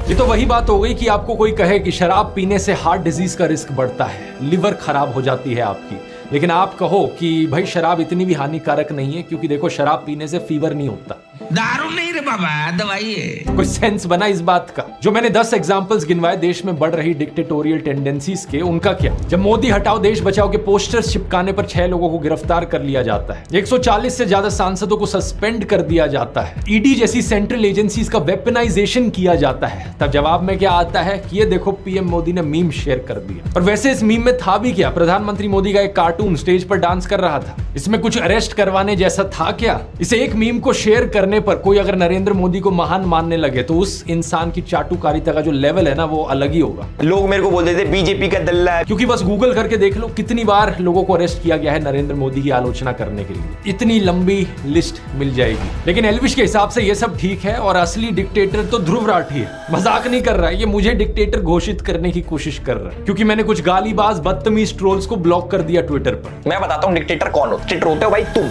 ये तो वही बात हो गई कि आपको कोई कहे कि शराब पीने से हार्ट डिजीज का रिस्क बढ़ता है, लिवर खराब हो जाती है आपकी, लेकिन आप कहो कि भाई शराब इतनी भी हानिकारक नहीं है, क्योंकि देखो शराब पीने से फीवर नहीं होता। दारू नहीं रे बाबा, दवाई है। कोई सेंस बना इस बात का? जो मैंने 10 एग्जांपल्स गिनवाए देश में बढ़ रही डिक्टेटोरियल टेंडेंसीज के, उनका क्या? जब मोदी हटाओ देश बचाओ के पोस्टर्स चिपकाने पर 6 लोगों को गिरफ्तार कर लिया जाता है, 140 से ज्यादा सांसदों को सस्पेंड कर दिया जाता है, ईडी जैसी सेंट्रल एजेंसीज का वेपनाइजेशन किया जाता है, तब जवाब में क्या आता है कि ये देखो पीएम मोदी ने मीम शेयर कर दिया। और वैसे इस मीम में था भी क्या? प्रधानमंत्री मोदी का एक कार्टून स्टेज पर डांस कर रहा था, इसमें कुछ अरेस्ट करवाने जैसा था क्या? इसे एक मीम को शेयर करने पर कोई अगर नरेंद्र मोदी को महान मानने लगे तो उस इंसान की चाटुकारिता का जो लेवल है ना वो अलग ही होगा। लोग मेरे को बोलते थे बीजेपी का दल्ला है, क्योंकि बस गूगल करके देख लो कितनी बार लोगों को अरेस्ट किया गया है नरेंद्र मोदी की आलोचना करने के लिए, इतनी लंबी लिस्ट मिल जाएगी। लेकिन एल्विश के हिसाब से ये सब ठीक है और असली डिक्टेटर तो ध्रुव राठी है। मजाक नहीं कर रहा है, ये मुझे डिक्टेटर घोषित करने की कोशिश कर रहा है, क्योंकि मैंने कुछ गालीबाज बदतमीज ट्रोल्स को ब्लॉक कर दिया ट्विटर पर। मैं बताता हूँ डिक्टेटर कौन हो। डिक्टेटर होते हो भाई तुम।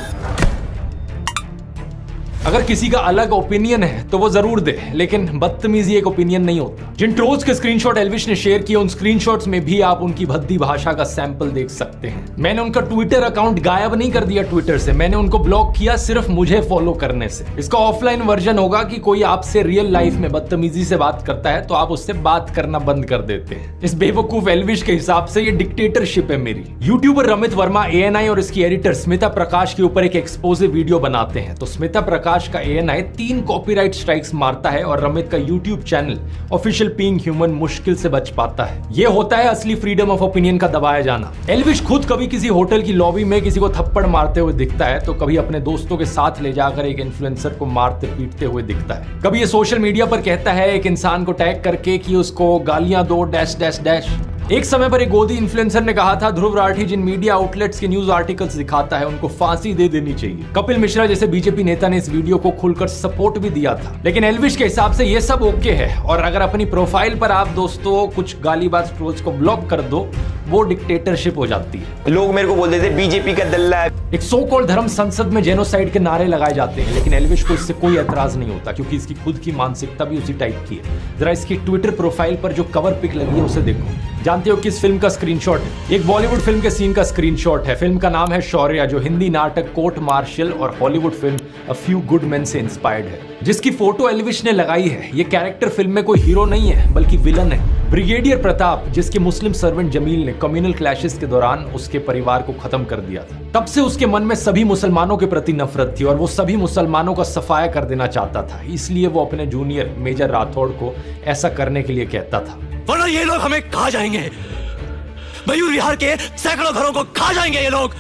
अगर किसी का अलग ओपिनियन है तो वो जरूर दे, लेकिन बदतमीजी एक ओपिनियन नहीं होता। जिन ट्रोल्स के स्क्रीनशॉट एल्विश ने शेयर किए, उन स्क्रीनशॉट्स में भी आप उनकी भद्दी भाषा का सैंपल देख सकते हैं। मैंने उनका ट्विटर अकाउंट गायब नहीं कर दिया ट्विटर से, मैंने उनको ब्लॉक किया सिर्फ मुझे फॉलो करने से। इसका ऑफलाइन वर्जन होगा कि कोई आपसे रियल लाइफ में बदतमीजी से बात करता है तो आप उससे बात करना बंद कर देते हैं। इस बेवकूफ एल्विश के हिसाब से ये डिक्टेटरशिप है मेरी। यूट्यूबर रमित वर्मा ANI और इसकी एडिटर स्मिता प्रकाश के ऊपर एक एक्सपोजिव वीडियो बनाते हैं, तो स्मिता प्रकाश का ANI 3 कॉपीराइट स्ट्राइक्स मारता है और रमित का YouTube channel official being human मुश्किल से बच पाता है। ये होता है असली फ्रीडम ऑफ ओपिनियन का दबाया जाना। एल्विश खुद कभी किसी होटल की लॉबी में किसी को थप्पड़ मारते हुए दिखता है, तो कभी अपने दोस्तों के साथ ले जाकर एक इन्फ्लुएंसर को मारते पीटते हुए दिखता है। कभी ये सोशल मीडिया पर कहता है एक इंसान को टैग करके कि उसको गालियां दो डैश डैश डैश। एक समय पर एक गोदी इन्फ्लुएंसर ने कहा था ध्रुव राठी जिन मीडिया आउटलेट्स के न्यूज आर्टिकल्स दिखाता है उनको फांसी दे देनी चाहिए। कपिल मिश्रा जैसे बीजेपी नेता ने इस वीडियो को खुलकर सपोर्ट भी दिया था। लेकिन एल्विश के हिसाब से ये सब ओके है, और अगर अपनी प्रोफाइल पर आप दोस्तों कुछ गालीबाज ट्रोल्स को ब्लॉक कर दो, वो डिक्टेटरशिप हो जाती है। लोग मेरे को बोलते थे बीजेपी का दल्ला है। एक सो कॉल्ड धर्म संसद में जेनोसाइड के नारे लगाए जाते हैं, लेकिन एल्विश को इससे कोई एतराज नहीं होता, क्योंकि इसकी खुद की मानसिकता भी उसी टाइप की है। जरा इसकी ट्विटर प्रोफाइल पर जो कवर पिक लगी है उसे देखो। जानते हो किस फिल्म का स्क्रीनशॉट है? एक बॉलीवुड फिल्म के सीन का स्क्रीनशॉट है। फिल्म का नाम है शौर्या, जो हिंदी नाटक कोर्ट मार्शल और Hollywood film a few good main से इंस्पायर्ड है। जिसकी फोटो एल्विश ने लगाई है, ये कैरेक्टर फिल्म में कोई हीरो नहीं है बल्कि विलन है। ब्रिगेडियर प्रताप, जिसके मुस्लिम सर्वेंट जमील ने कम्युनल क्लैशेस के दौरान उसके परिवार को खत्म कर दिया था। तब से उसके मन में सभी मुसलमानों के प्रति नफरत थी और वो सभी मुसलमानों का सफाया कर देना चाहता था। इसलिए वो अपने जूनियर मेजर राठौड़ को ऐसा करने के लिए कहता था, वरना ये लोग हमें खा जाएंगे, मयूर विहार के सैकड़ों घरों को खा जाएंगे ये लोग।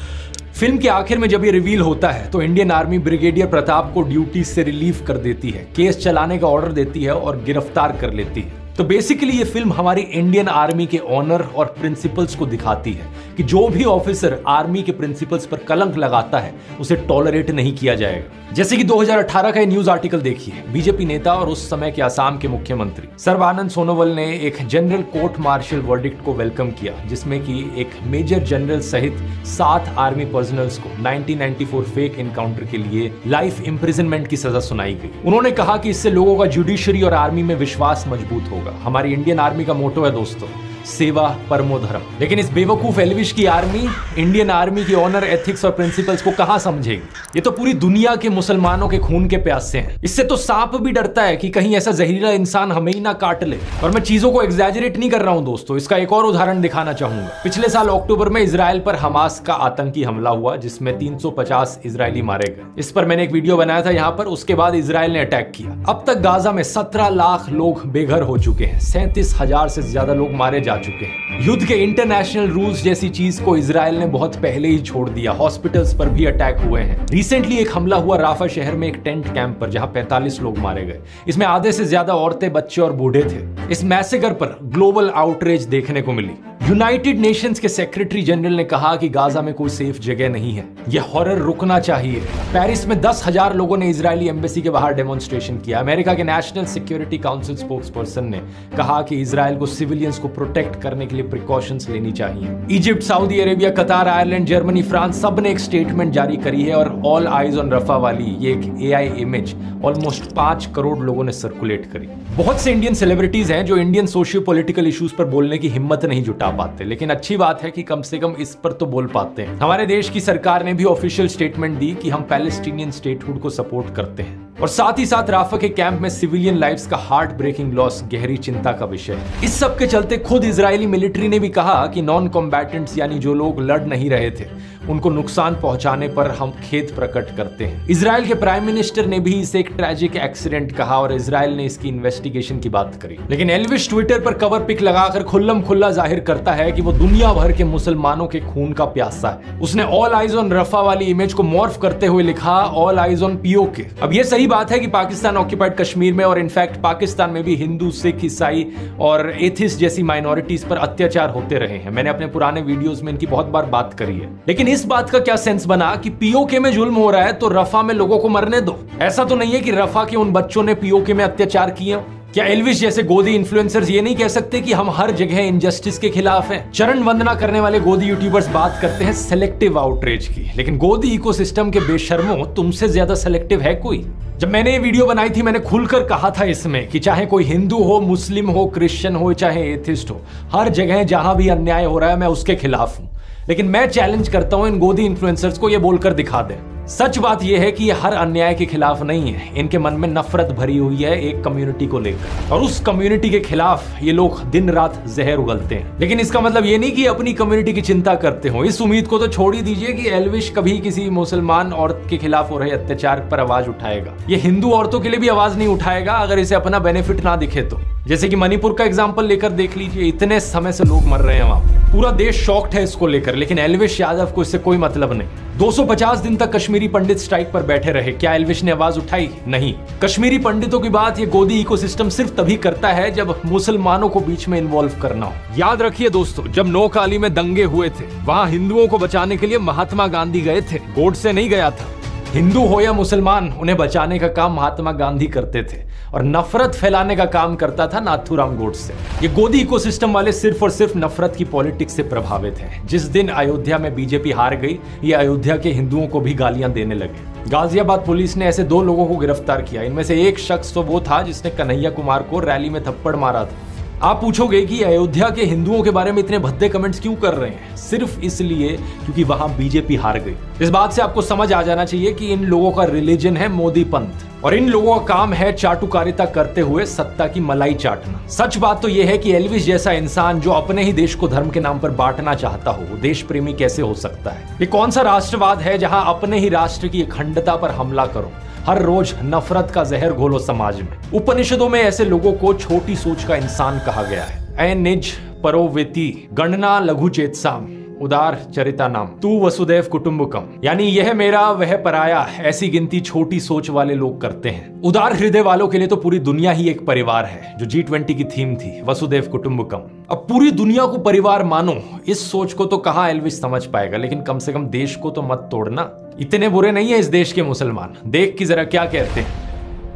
फिल्म के आखिर में जब ये रिवील होता है तो इंडियन आर्मी ब्रिगेडियर प्रताप को ड्यूटी से रिलीव कर देती है, केस चलाने का ऑर्डर देती है और गिरफ्तार कर लेती है। तो बेसिकली ये फिल्म हमारी इंडियन आर्मी के ऑनर और प्रिंसिपल्स को दिखाती है कि जो भी ऑफिसर आर्मी के प्रिंसिपल्स पर कलंक लगाता है उसे टॉलरेट नहीं किया जाएगा। जैसे कि 2018 का न्यूज आर्टिकल देखिए, बीजेपी नेता और उस समय के असम के मुख्यमंत्री सर्बानंद सोनोवाल ने एक जनरल कोर्ट मार्शल वर्डिक्ट को वेलकम किया, जिसमें कि एक मेजर जनरल सहित 7 आर्मी पर्सनल्स को 1994 फेक एनकाउंटर के लिए लाइफ इंप्रिजनमेंट की सजा सुनाई गई। उन्होंने कहा कि इससे लोगों का जुडिशरी और आर्मी में विश्वास मजबूत होगा। हमारी इंडियन आर्मी का मोटो है दोस्तों, सेवा परमो धर्म। लेकिन इस बेवकूफ एल्विश की आर्मी इंडियन आर्मी की ऑनर, एथिक्स और प्रिंसिपल्स को कहां समझेगी। ये तो पूरी दुनिया के मुसलमानों के खून के प्यासे हैं। इससे तो सांप भी डरता है कि कहीं ऐसा जहरीला इंसान हमें ही ना काट ले। और मैं चीजों को एग्जैजरेट नहीं कर रहा हूं दोस्तों, इसका एक और उदाहरण दिखाना चाहूंगा। पिछले साल अक्टूबर में इजराइल पर हमास का आतंकी हमला हुआ, जिसमें 350 इजरायली मारे गए। इस पर मैंने एक वीडियो बनाया था यहाँ पर। उसके बाद इजराइल ने अटैक किया। अब तक गाजा में 17 लाख लोग बेघर हो चुके हैं, 37,000 से ज्यादा लोग मारे जा चुके हैं। युद्ध के इंटरनेशनल रूल्स जैसी चीज को इजराइल ने बहुत पहले ही छोड़ दिया। हॉस्पिटल्स पर भी अटैक हुए हैं। रिसेंटली एक हमला हुआ राफा शहर में एक टेंट कैंप पर, जहां 45 लोग मारे गए। इसमें आधे से ज्यादा औरतें, बच्चे और बूढ़े थे। इस मैसेकर पर ग्लोबल आउटरीच देखने को मिली। यूनाइटेड नेशंस के सेक्रेटरी जनरल ने कहा कि गाजा में कोई सेफ जगह नहीं है, यह हॉरर रुकना चाहिए। पेरिस में 10,000 लोगों ने इजरायली एम्बेसी के बाहर डेमोन्स्ट्रेशन किया। अमेरिका के नेशनल सिक्योरिटी काउंसिल स्पोक्सपर्सन ने कहा कि इजराइल को सिविलियंस को प्रोटेक्ट करने के लिए प्रिकॉशंस लेनी चाहिए। इजिप्ट, सऊदी अरेबिया, कतार, आयरलैंड, जर्मनी, फ्रांस सब ने एक स्टेटमेंट जारी करी है और ऑल आइज ऑन रफा वाली ये एक AI इमेज ऑलमोस्ट 5 करोड़ लोगों ने सर्कुलेट करी। बहुत से इंडियन सेलिब्रिटीज हैं जो इंडियन सोशियो पॉलिटिकल इश्यूज पर बोलने की हिम्मत नहीं जुटा पाते, लेकिन अच्छी बात है कि कम से कम इस पर तो बोल पाते हैं। हमारे देश की सरकार ने भी ऑफिशियल स्टेटमेंट दी कि हम पैलेस्टीनियन स्टेटहुड को सपोर्ट करते हैं। और साथ ही साथ राफा के कैंप में सिविलियन लाइफ्स का हार्ट ब्रेकिंग लॉस गहरी चिंता का विषय है। इस सब के चलते खुद इजरायली मिलिट्री ने भी कहा कि नॉन कॉम्बैटेंट्स यानी जो लोग लड़ नहीं रहे थे उनको नुकसान पहुंचाने पर हम खेद प्रकट करते हैं। इजराइल के प्राइम मिनिस्टर ने भी इसे एक ट्रैजिक एक्सीडेंट कहा और इजराइल ने इसकी इन्वेस्टिगेशन की बात करी। लेकिन एल्विश ट्विटर पर कवर पिक लगाकर खुल्लम खुल्ला जाहिर करता है कि वो दुनिया भर के मुसलमानों के खून का प्यासा है। उसने ऑल आइज ऑन रफा वाली इमेज को मॉर्फ करते हुए लिखा ऑल आइज ऑन POK। अब ये सही बात है कि पाकिस्तान ऑक्यूपाइड कश्मीर में और इनफैक्ट पाकिस्तान में भी हिंदू, सिख, ईसाई और एथिस्ट जैसी माइनॉरिटीज पर अत्याचार होते रहे हैं। मैंने अपने पुराने वीडियोस में इनकी बहुत बार बात करी है। लेकिन इस बात का क्या सेंस बना कि POK में जुल्म हो रहा है तो रफा में लोगों को मरने दो। ऐसा तो नहीं है कि रफा के उन बच्चों ने POK में अत्याचार किए। क्या एल्विश जैसे गोदी इन्फ्लुएंसर्स ये नहीं कह सकते कि हम हर जगह इनजस्टिस के खिलाफ हैं? चरण वंदना करने वाले गोदी यूट्यूबर्स बात करते हैं सेलेक्टिव आउटरीच की, लेकिन गोदी इकोसिस्टम के बेशर्मों तुमसे ज्यादा सेलेक्टिव है कोई? जब मैंने ये वीडियो बनाई थी मैंने खुलकर कहा था इसमें कि चाहे कोई हिंदू हो, मुस्लिम हो, क्रिश्चियन हो, चाहे एथिस्ट हो, हर जगह जहां भी अन्याय हो रहा है मैं उसके खिलाफ हूं। लेकिन मैं चैलेंज करता हूं इन गोदी इन्फ्लुएंसर्स को ये बोलकर दिखा दें। सच बात यह है कि ये हर अन्याय के खिलाफ नहीं है। इनके मन में नफरत भरी हुई है एक कम्युनिटी को लेकर, और उस कम्युनिटी के खिलाफ ये लोग दिन रात जहर उगलते हैं। लेकिन इसका मतलब ये नहीं कि अपनी कम्युनिटी की चिंता करते हो। इस उम्मीद को तो छोड़ ही दीजिए कि एल्विश कभी किसी मुसलमान औरत के खिलाफ हो रहे अत्याचार पर आवाज उठाएगा। ये हिंदू औरतों के लिए भी आवाज नहीं उठाएगा अगर इसे अपना बेनिफिट ना दिखे तो। जैसे कि मणिपुर का एग्जाम्पल लेकर देख लीजिए, इतने समय से लोग मर रहे हैं वहां, पूरा देश शॉक्ड है इसको लेकर, लेकिन एल्विश यादव को इससे कोई मतलब नहीं। 250 दिन तक कश्मीरी पंडित स्ट्राइक पर बैठे रहे, क्या एल्विश ने आवाज उठाई? नहीं। कश्मीरी पंडितों की बात ये गोदी इकोसिस्टम सिर्फ तभी करता है जब मुसलमानों को बीच में इन्वॉल्व करना हो। याद रखिए दोस्तों, जब नोकाली में दंगे हुए थे वहां हिंदुओं को बचाने के लिए महात्मा गांधी गए थे, गोडसे नहीं गया था। हिंदू हो या मुसलमान, उन्हें बचाने का काम महात्मा गांधी करते थे और नफरत फैलाने का काम करता था नाथूराम गोडसे। ये गोदी इकोसिस्टम वाले सिर्फ और सिर्फ नफरत की पॉलिटिक्स से प्रभावित हैं। जिस दिन अयोध्या में बीजेपी हार गई, ये अयोध्या के हिंदुओं को भी गालियां देने लगे। गाजियाबाद पुलिस ने ऐसे 2 लोगों को गिरफ्तार किया। इनमें से एक शख्स तो वो था जिसने कन्हैया कुमार को रैली में थप्पड़ मारा था। आप पूछोगे कि अयोध्या के हिंदुओं के बारे में इतने भद्दे कमेंट्स क्यों कर रहे हैं? सिर्फ इसलिए क्योंकि वहां बीजेपी हार गई। इस बात से आपको समझ आ जाना चाहिए कि इन लोगों का रिलीजन है मोदी पंथ, और इन लोगों का काम है चाटुकारिता करते हुए सत्ता की मलाई चाटना। सच बात तो यह है कि एल्विश जैसा इंसान जो अपने ही देश को धर्म के नाम पर बांटना चाहता हो, वो देश प्रेमी कैसे हो सकता है? ये कौन सा राष्ट्रवाद है जहां अपने ही राष्ट्र की अखंडता पर हमला करो, हर रोज नफरत का जहर घोलो समाज में? उपनिषदों में ऐसे लोगों को छोटी सोच का इंसान कहा गया है। ऐ निज परोवेती गणना लघु चेतसाम, उदार चरिता नाम, तू वसुदेव कुटुंबकम, यानी यह मेरा वह पराया, ऐसी गिनती छोटी सोच वाले लोग करते हैं। उदार हृदय वालों के लिए तो पूरी दुनिया ही एक परिवार है, जो G20 की थीम थी, वसुदेव कुटुंबकम। अब पूरी दुनिया को परिवार मानो, इस सोच को तो कहां एल्विस समझ पाएगा, लेकिन कम से कम देश को तो मत तोड़ना। इतने बुरे नहीं है इस देश के मुसलमान, देख कि जरा क्या कहते हैं।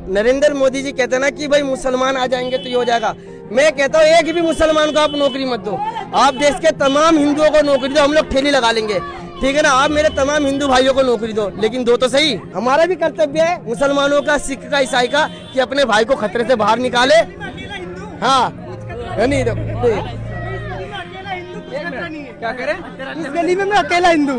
नरेंद्र मोदी जी कहते हैं ना कि भाई मुसलमान आ जाएंगे तो ये हो जाएगा। मैं कहता हूँ एक भी मुसलमान को आप नौकरी मत दो, आप देश के तमाम हिंदुओं को नौकरी दो, हम लोग ठेली लगा लेंगे, ठीक है ना। आप मेरे तमाम हिंदू भाइयों को नौकरी दो, लेकिन दो तो सही। हमारा भी कर्तव्य है मुसलमानों का, सिख का, ईसाई का, कि अपने भाई को खतरे से बाहर निकाले। हाँ नहीं क्या करें, इस गली में मैं अकेला हिंदू,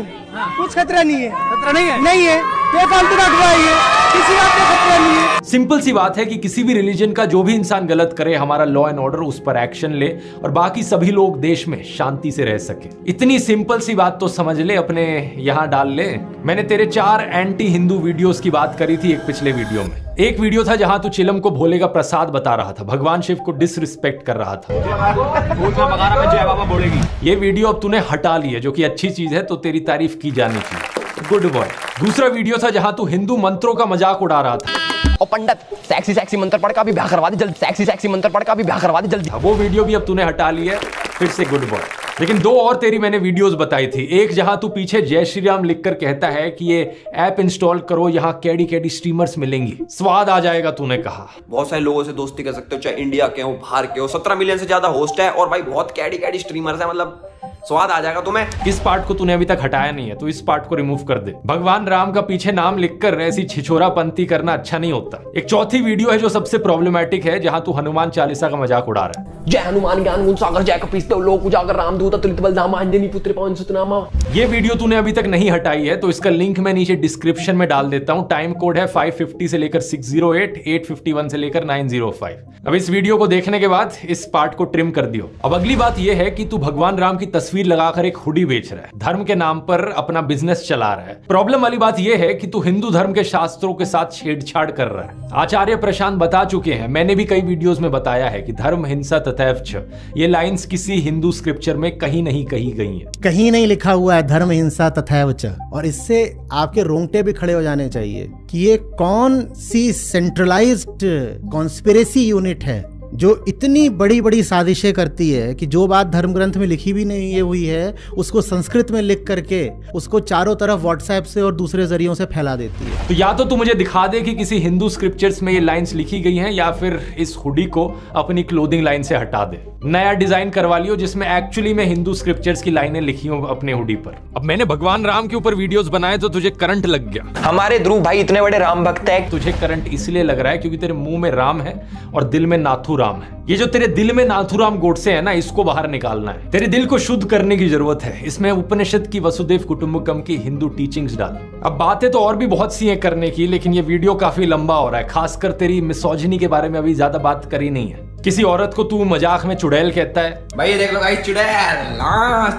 कुछ खतरा नहीं है। खतरा नहीं है बेफालतू का अगुवाई है, किसी बात का खतरा नहीं है। सिंपल सी बात है कि किसी भी रिलीजन का जो भी इंसान गलत करे, हमारा लॉ एंड ऑर्डर उस पर एक्शन ले और बाकी सभी लोग देश में शांति से रह सके। इतनी सिंपल सी बात तो समझ ले, अपने यहाँ डाल ले। मैंने तेरे 4 एंटी हिंदू वीडियोस की बात करी थी एक पिछले वीडियो में। एक वीडियो था जहां तू चिलम को भोले का प्रसाद बता रहा था, भगवान शिव को डिसरिस्पेक्ट कर रहा था। जय बाबा बोलेगी। ये वीडियो अब तूने हटा ली है, जो कि अच्छी चीज है, तो तेरी तारीफ की जानी चाहिए, गुड बॉय। दूसरा वीडियो था जहां तू हिंदू मंत्रों का मजाक उड़ा रहा था। और पंडित सेक्सी मंत्र पढ़ के अभी ब्याह करवा दे जल्दी, सेक्सी मंत्र पढ़ के अभी ब्याह करवा दे जल्दी। वो वीडियो भी अब तूने हटा ली है, फिर से गुड बॉय। लेकिन 2 और तेरी मैंने वीडियोस बताई थी। एक जहां तू पीछे जय श्री राम लिखकर कहता है कि ये ऐप इंस्टॉल करो, यहाँ कैडी स्ट्रीमर्स मिलेंगी, स्वाद आ जाएगा, तूने कहा। बहुत सारे लोगों से दोस्ती कर सकते हो, चाहे इंडिया के हो, बाहर के हो। 17 मिलियन से ज्यादा होस्ट है और भाई बहुत कैडी स्ट्रीमर्स है, मतलब स्वाद आ जाएगा तुम्हें। इस पार्ट को तूने अभी तक हटाया नहीं है, तो इस पार्ट को रिमूव कर दे। भगवान राम का पीछे नाम लिखकर ऐसी छिछोरापंती करना अच्छा नहीं होता। एक चौथी वीडियो है जो सबसे प्रॉब्लमेटिक है, जहां तू हनुमान चालीसा का मजाक उड़ा रहा है। जय हनुमान ज्ञान गुण सागर जय कपीस लोक उजागर रामदूत तुलित बलधामा अंजनी पुत्र पवन सुत नामा। ये वीडियो तूने अभी तक नहीं हटाई है, तो इसका लिंक मैं नीचे डिस्क्रिप्शन में डाल देता हूं। टाइम कोड है 550 से लेकर 608, 851 से लेकर 905। अब इस वीडियो को देखने के बाद इस पार्ट को ट्रिम कर दियो। अब अगली बात यह है कि तू भगवान राम की तस्वीर लगाकर एक हुडी बेच रहा है, धर्म के नाम पर अपना बिजनेस चला रहा है। प्रॉब्लम वाली बात यह है कि तू हिंदू धर्म के शास्त्रों के साथ छेड़छाड़ कर रहा है। आचार्य प्रशांत बता चुके हैं, मैंने भी कई वीडियोस में बताया है कि धर्म हिंसा तथैव च, ये लाइंस किसी हिंदू स्क्रिप्चर में कहीं नहीं कही गई है, कहीं नहीं लिखा हुआ है धर्म हिंसा तथैव च। और इससे आपके रोंगटे भी खड़े हो जाने चाहिए कि ये कौन सी सेंट्रलाइज्ड कॉन्स्पिरेसी यूनिट है जो इतनी बड़ी बड़ी साजिशें करती है कि जो बात धर्म ग्रंथ में लिखी भी नहीं हुई है उसको संस्कृत में लिख करके उसको चारों तरफ व्हाट्सएप से और दूसरे जरियों से फैला देती है। तो या तो तू मुझे दिखा दे कि किसी हिंदू स्क्रिप्चर्स में ये लाइंस लिखी गई हैं, या फिर इस हुडी को अपनी क्लोथिंग लाइन से हटा दे, नया डिजाइन करवा लियो जिसमें एक्चुअली में हिंदू स्क्रिप्चर्स की लाइनें लिखी हो अपने हुडी पर। अब मैंने भगवान राम के ऊपर वीडियोस बनाए तो तुझे करंट लग गया। हमारे ध्रुव भाई इतने बड़े राम भक्त है। तुझे करंट इसलिए लग रहा है क्योंकि तेरे मुंह में राम है और दिल में नाथूराम है। ये जो तेरे दिल में नाथूराम गोडसे है ना, इसको बाहर निकालना है। तेरे दिल को शुद्ध करने की जरूरत है। इसमें उपनिषद की वसुदेव कुटुंबकम की हिंदू टीचिंग्स डाल। अब बातें तो और भी बहुत सी हैं करने की, लेकिन ये वीडियो काफी लंबा हो रहा है। खासकर तेरी मिसोजिनी के बारे में अभी ज्यादा बात करी नहीं है। किसी औरत को तू मजाक में चुड़ैल कहता है, भाई ये देख लो गाइस चुड़ैल।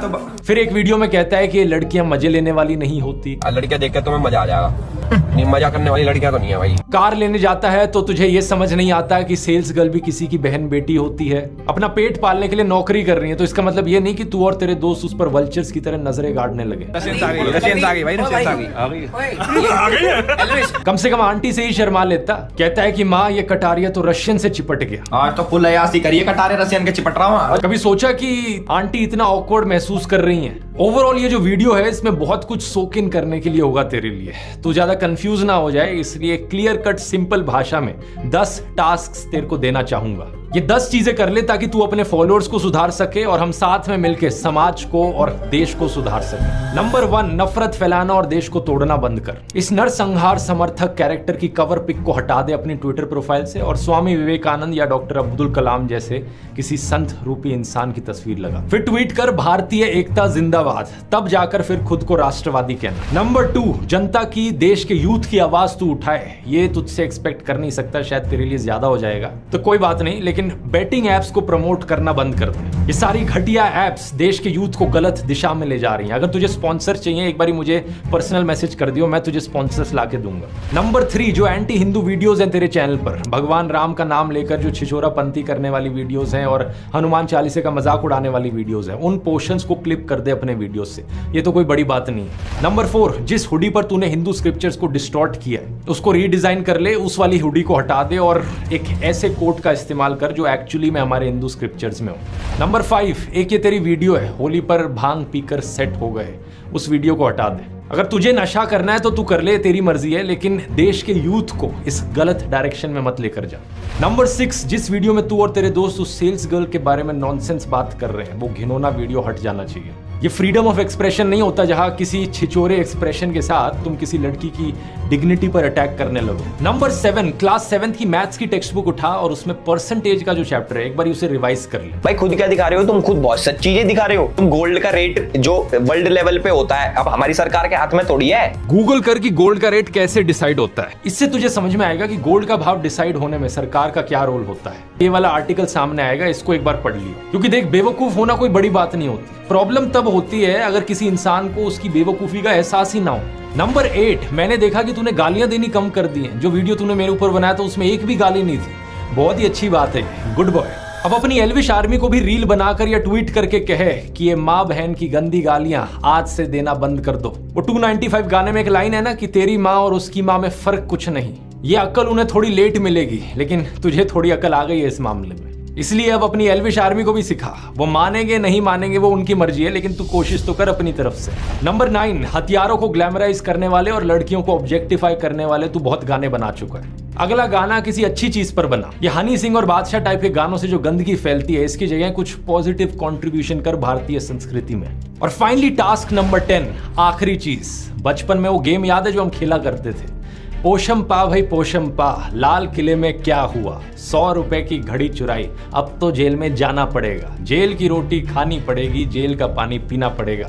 तो फिर एक वीडियो में कहता है कि लड़कियां मजे लेने वाली नहीं होती। लड़कियां देख के तुम्हें मजा आ जाएगा, नहीं मजा करने वाली लड़कियां तो नहीं है भाई। कार लेने जाता है तो तुझे ये समझ नहीं आता कि सेल्स गर्ल भी किसी की बहन बेटी होती है। अपना पेट पालने के लिए नौकरी कर रही है, तो इसका मतलब ये नहीं कि तू और तेरे दोस्त उस पर वल्चर्स की तरह नजरें गाड़ने लगे। कम से कम आंटी से ही शर्मा लेता। कहता है कि माँ ये कटारिया तो रशियन से चिपट गया। आज तो फुल अयासी करिए, कटारे रशियन के चिपट रहा हूँ। कभी सोचा कि आंटी इतना ऑकवर्ड महसूस कर रही हैं? ओवरऑल ये जो वीडियो है इसमें बहुत कुछ सोक इन करने के लिए होगा तेरे लिए। तू ज्यादा कंफ्यूज ना हो जाए, इसलिए क्लियर कट सिंपल भाषा में 10 टास्क्स तेरे को देना चाहूंगा। ये 10 चीजें कर ले ताकि तू अपने फॉलोअर्स को सुधार सके और हम साथ में मिलकर समाज को और देश को सुधार सके। नंबर 1, नफरत फैलाना और देश को तोड़ना बंद कर। इस नरसंहार समर्थक कैरेक्टर की कवर पिक को हटा दे अपनी ट्विटर प्रोफाइल से और स्वामी विवेकानंद या डॉक्टर अब्दुल कलाम जैसे किसी संत रूपी इंसान की तस्वीर लगा। फिर ट्वीट कर भारतीय एकता जिंदाबाद, तब जाकर फिर खुद को राष्ट्रवादी कहना। नंबर 2, जनता की, देश के यूथ की आवाज तू उठाए। ये तुझसे एक्सपेक्ट कर नहीं सकता, शायद तेरे लिए ज्यादा हो जाएगा, तो कोई बात नहीं, लेकिन बेटिंग एप्स को प्रमोट करना बंद कर दे। ये सारी घटिया एप्स देश के यूथ को गलत दिशा में ले जा रही हैं। अगर तुझे स्पॉन्सर चाहिए, एक बारी मुझे पर्सनल मैसेज कर दियो, मैं तुझे स्पॉन्सर्स लाके दूंगा। नंबर 3, जो एंटी हिंदू वीडियोस हैं तेरे चैनल पर, भगवान राम का नाम लेकर जो छिछोरापंती करने वाली वीडियोस हैं और हनुमान चालीसा का मजाक उड़ाने वाली वीडियोस हैं, उन पोर्शंस को क्लिप कर दे अपने वीडियो से, ये तो कोई बड़ी बात नहीं है। नंबर 4, जिस हुडी पर तूने हिंदू स्क्रिप्चर्स को डिस्टॉर्ट किया है उसको रीडिजाइन कर ले, उस वाली हुडी को हटा दे और एक ऐसे कोट का इस्तेमाल कर जो एक्चुअली में हमारे हिंदू स्क्रिप्चर्स में हो। नंबर 5, एक ये तेरी वीडियो है होली पर भांग पीकर सेट हो गए, उस वीडियो को हटा दे। अगर तुझे नशा करना है तो तू कर ले, तेरी मर्जी है, लेकिन देश के यूथ को इस गलत डायरेक्शन में मत लेकर जा। नंबर 6, जिस वीडियो में तू और तेरे दोस्त उस सेल्स गर्ल के बारे में नॉनसेंस बात कर रहे हैं वो घिनौना वीडियो हट जाना चाहिए। ये फ्रीडम ऑफ एक्सप्रेशन नहीं होता जहां किसी छिचोरे एक्सप्रेशन के साथ तुम किसी लड़की की डिग्निटी पर अटैक करने लगो। नंबर 7, क्लास 7 की मैथ्स की टेक्स्ट बुक उठा और उसमें परसेंटेज का जो चैप्टर है एक बार उसे रिवाइज कर ले। भाई खुद क्या दिखा रहे हो तुम? खुद बहुत सच चीजें दिखा रहे हो। तुम गोल्ड का रेट जो वर्ल्ड लेवल पे होता है अब हमारी सरकार के हाथ में थोड़ी है। गूगल कर कि गोल्ड का रेट कैसे डिसाइड होता है, इससे तुझे समझ में आएगा कि गोल्ड का भाव डिसाइड होने में सरकार का क्या रोल होता है। ये वाला आर्टिकल सामने आएगा, इसको एक बार पढ़ लियो, क्योंकि देख बेवकूफ होना कोई बड़ी बात नहीं होती। प्रॉब्लम तब होती है अगर किसी इंसान को उसकी बेवकूफी का एहसास ही ना हो। नंबर 8, मैंने देखा कि तूने गालियां देनी कम कर दी हैं। जो वीडियो तूने मेरे ऊपर बनाया था उसमें एक भी गाली नहीं थी। बहुत ही अच्छी बात है, गुड बॉय। अब अपनी एल्विश आर्मी को भी रील बनाकर या ट्वीट करके कहे कि ये माँ बहन की गंदी गालियां आज से देना बंद कर दो। वो 295 गाने में एक लाइन है ना कि तेरी माँ और उसकी माँ में फर्क कुछ नहीं। ये अक्ल उन्हें थोड़ी लेट मिलेगी, लेकिन तुझे थोड़ी अक्ल आ गई है इस मामले में। इसलिए अब अपनी एल्विश आर्मी को भी सिखा। वो मानेंगे नहीं मानेंगे वो उनकी मर्जी है, लेकिन तू कोशिश तो कर अपनी तरफ से। नंबर 9, हथियारों को ग्लैमराइज करने वाले और लड़कियों को ऑब्जेक्टिफाई करने वाले तू बहुत गाने बना चुका है। अगला गाना किसी अच्छी चीज पर बना। ये हनी सिंह और बादशाह टाइप के गानों से जो गंदगी फैलती है इसकी जगह कुछ पॉजिटिव कंट्रीब्यूशन कर भारतीय संस्कृति में। और फाइनली टास्क नंबर 10, आखिरी चीज। बचपन में वो गेम याद है जो हम खेला करते थे? पोशम पा भाई पोशम पा, लाल किले में क्या हुआ, 100 रुपए की घड़ी चुराई, अब तो जेल में जाना पड़ेगा, जेल की रोटी खानी पड़ेगी, जेल का पानी पीना पड़ेगा,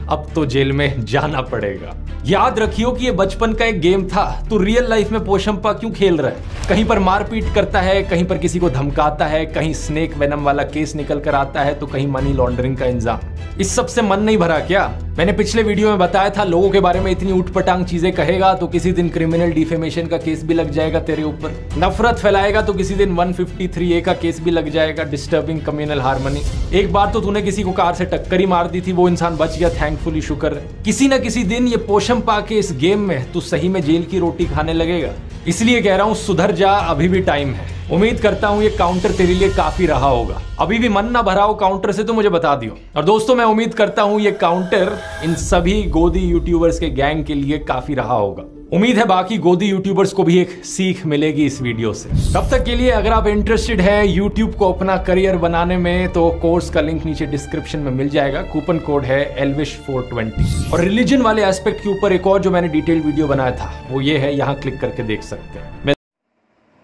अब तो जेल में जाना पड़ेगा। याद रखियो कि ये बचपन का एक गेम था। तू रियल लाइफ में पोशंपा क्यों खेल रहा है? कहीं पर मारपीट करता है, कहीं पर किसी को धमकाता है, कहीं स्नेक वेनम वाला केस निकल कर आता है, तो कहीं मनी लॉन्ड्रिंग का इंजाम। इस सब से मन नहीं भरा क्या? मैंने पिछले वीडियो में बताया था लोगों के बारे में इतनी उठपटांग चीजें कहेगा तो किसी दिन क्रिमिनल डिफेमेशन का केस भी लग जाएगा तेरे ऊपर। नफरत फैलाएगा तो किसी दिन 153A का केस भी लग जाएगा, डिस्टर्बिंग कम्युनल हार्मनी। एक बार तो तूने किसी को कार से टक्कर ही मार दी थी, वो इंसान बच गया, थैंकफुली शुक्र है। किसी न किसी दिन ये पोशम पा के इस गेम में तू सही में जेल की रोटी खाने लगेगा। इसलिए कह रहा हूं सुधर जा, अभी भी टाइम है। उम्मीद करता हूं ये काउंटर तेरे लिए काफी रहा होगा। अभी भी मन ना भरा हो काउंटर से तो मुझे बता दियो। और दोस्तों मैं उम्मीद करता हूं ये काउंटर इन सभी गोदी यूट्यूबर्स के गैंग के लिए काफी रहा होगा। उम्मीद है बाकी गोदी यूट्यूबर्स को भी एक सीख मिलेगी इस वीडियो से। तब तक के लिए अगर आप इंटरेस्टेड है यूट्यूब को अपना करियर बनाने में तो कोर्स का लिंक नीचे डिस्क्रिप्शन में मिल जाएगा। कूपन कोड है elvish420। और रिलीजन वाले एस्पेक्ट के ऊपर एक और जो मैंने डिटेल वीडियो बनाया था वो ये है, यहाँ क्लिक करके देख सकते हैं।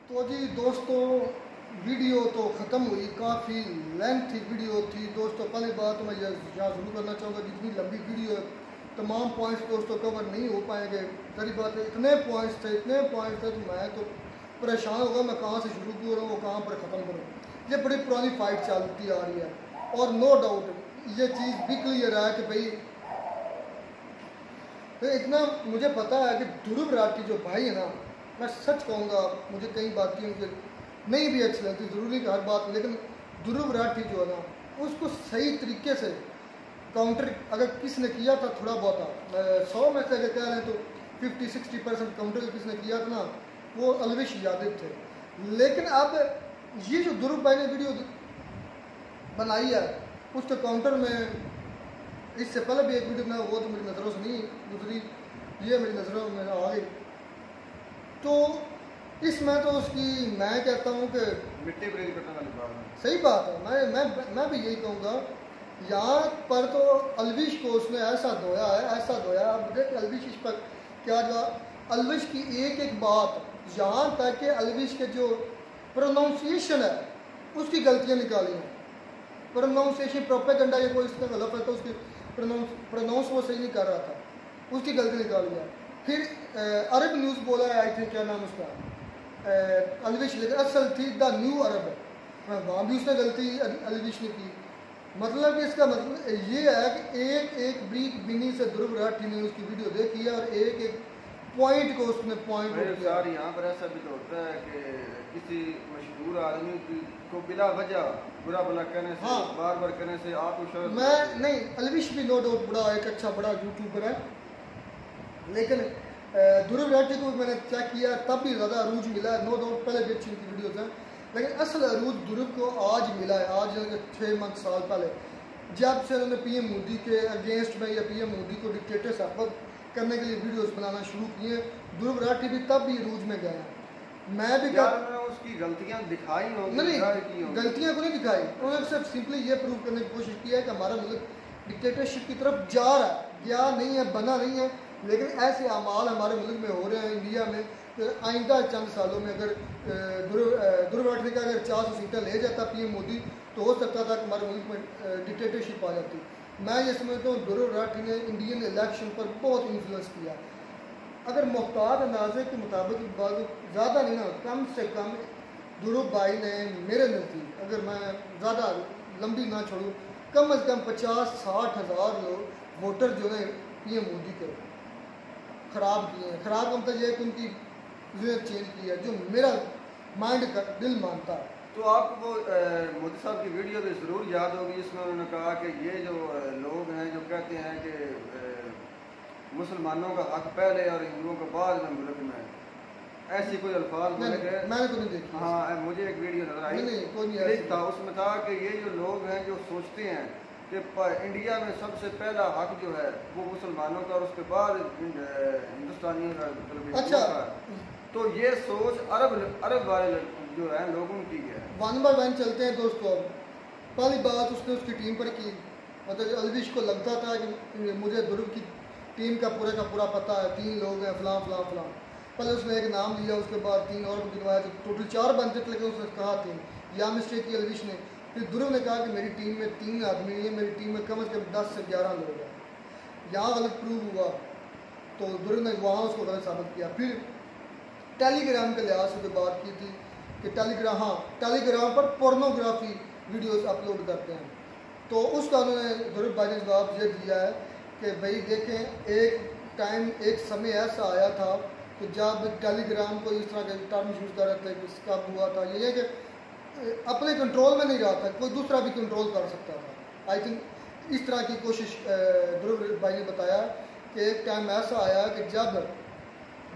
तो जी दोस्तों वीडियो तो ख़त्म हुई, काफ़ी लेंथी वीडियो थी दोस्तों। पहली बात मैं यहाँ जरूर करना चाहूँगा जितनी लंबी वीडियो है तमाम पॉइंट्स दोस्तों कवर नहीं हो पाएंगे। सारी बात है इतने पॉइंट्स थे तो मैं तो परेशान होगा मैं कहाँ से शुरू क्यों करूँ, कहाँ पर ख़त्म करूँ। ये बड़ी पुरानी फाइट चलती आ रही है और नो डाउट ये चीज़ भी क्लियर है कि भाई इतना मुझे पता है कि ध्रुव राठी जो भाई है ना, मैं सच कहूँगा मुझे कई बातें नहीं भी अच्छी लगती, ज़रूरी कि हर बात, लेकिन ध्रुव राठी जो है ना उसको सही तरीके से काउंटर अगर किसने किया था थोड़ा बहुत 100 में से अगर कह रहे हैं तो 50-60% काउंटर किसने किया था ना वो अलविश यादव थे। लेकिन अब ये जो ध्रुव भाई ने वीडियो बनाई है उसके काउंटर में इससे पहले भी एक वीडियो बनाया, वो तो मेरी नज़रों से नहीं गुजरी, ये मेरी नज़रों में आ गई। तो इसमें तो उसकी मैं कहता हूँ कि मिट्टी ब्रेक करने वाली बात है। सही बात है, मैं भी यही कहूँगा। यहाँ पर तो अलविश को उसने ऐसा धोया है। अब देख अलविश इस पर क्या जो अलविश की एक एक बात, यहाँ तक कि अलविश के जो प्रोनाउंसिएशन है उसकी गलतियाँ निकाली हैं। प्रोनाउंसिएशन प्रोपेगेंडा ये कोई इसका गलत है तो उसकी प्रोनाउंस वो सही नहीं कर रहा था, उसकी गलती निकाली है। फिर अरब न्यूज़ बोला है, आई थिंक क्या नाम उसका अलविश, लेकिन असल थी द न्यू अरब, वहाँ भी उसने गलती अलविश ने की। मतलब इसका मतलब ये है कि एक एक ब्रीक बिनी से ध्रुव राठी ने उसकी वीडियो देखी है और एक एक पॉइंट को उसने पॉइंट यार यहाँ पर ऐसा भी तो होता है कि किसी मशहूर आदमी को बिला वजह बुरा भला कहने से बार बार कहने से आप मैं नहीं, अलविश भी नो डाउट बड़ा एक अच्छा बड़ा यूट्यूबर है, लेकिन ध्रुव राठी को मैंने चेक किया तब भी ज़्यादा अरूज मिला है, नो डाउट पहले भी अच्छी उनकी वीडियोज़ हैं, लेकिन असल अरूज ध्रुव को आज मिला है, आज 6 साल पहले जब से उन्होंने PM मोदी के अगेंस्ट में या PM मोदी को डिक्टेटर साबित करने के लिए वीडियोस बनाना शुरू किए। ध्रुव राठी भी तब भी अरूज में गया, मैं भी उसकी गलतियां दिखाई होंगी, नहीं गलतियां को नहीं दिखाई, उन्होंने सिर्फ सिंपली ये प्रूव करने की कोशिश की है कि हमारा मुल्क डिक्टेटरशिप की तरफ जा रहा है, गया नहीं है, बना नहीं है, लेकिन ऐसे अमाल हमारे मुल्क में हो रहे हैं इंडिया में। तो आइंदा चंद सालों में अगर ध्रुव राठी का अगर 400 सीटें ले जाता PM मोदी तो हो सकता था कि हमारे मुल्क में डिक्टेटरशिप आ जाती। मैं ये समझता हूँ ध्रुव राठी ने इंडियन इलेक्शन पर बहुत इन्फ्लुएंस किया। अगर मुख्तार अंदाजे के मुताबिक ज़्यादा नहीं ना, कम से कम ध्रुव भाई ने मेरे नज़दीक, अगर मैं ज़्यादा लंबी ना छोड़ूँ, कम अज़ कम 50-60 हज़ार लोग वोटर जो है PM मोदी के ख़राब किए हैं। ख़राब का मतलब यह है कि उनकी चेंज की है, जो मेरा माइंड का दिल मानता है। तो आपको वो मोदी साहब की वीडियो भी ज़रूर याद होगी, जिसमें उन्होंने कहा कि ये जो लोग हैं जो कहते हैं कि मुसलमानों का हक पहले और हिंदुओं का बाद में मुल्क में, ऐसी कोई अल्फाज बोले गए। मैंने तो नहीं देखी। हाँ, मुझे एक वीडियो नजर आई था, उसमें था कि ये जो लोग हैं जो सोचते हैं कि इंडिया में सबसे पहला हक जो है वो मुसलमानों का और उसके बाद हिंदुस्तानियों का, अच्छा, तो ये सोच अरब वाले जो है लोगों की है। 1 by 1 चलते हैं दोस्तों। पहली बात उसने उसकी टीम पर की, मतलब अलविश को लगता था कि मुझे ध्रुव की टीम का पूरा पता है, 3 लोग हैं, फलां फलां फलां। पहले उसने एक नाम लिया, उसके बाद 3 और गिनवाया, तो टोटल 4 बनते थे, लेकिन उसने कहा 3, या मिस्टेक की अलविश ने। फिर ध्रुव ने कहा कि मेरी टीम में 3 आदमी हैं, मेरी टीम में कम से कम 10 से 11 लोग हैं। यहाँ गलत प्रूव हुआ तो ध्रुव ने वहाँ उसको गलत साबित किया। फिर टेलीग्राम के लिहाज से बात की थी कि टेलीग्राम पर पोर्नोग्राफी वीडियोस अपलोड करते हैं, तो उसका उन्होंने ध्रुव भाई ने जवाब ये दिया है कि भाई देखें, एक समय ऐसा आया था कि जब टेलीग्राम को इस तरह के टर्म यूज़ कर रहे थे कि कब हुआ था, ये कि अपने कंट्रोल में नहीं रहा था, कोई दूसरा भी कंट्रोल कर सकता था। आई थिंक इस तरह की कोशिश ध्रुव भाई ने बताया कि एक टाइम ऐसा आया कि जब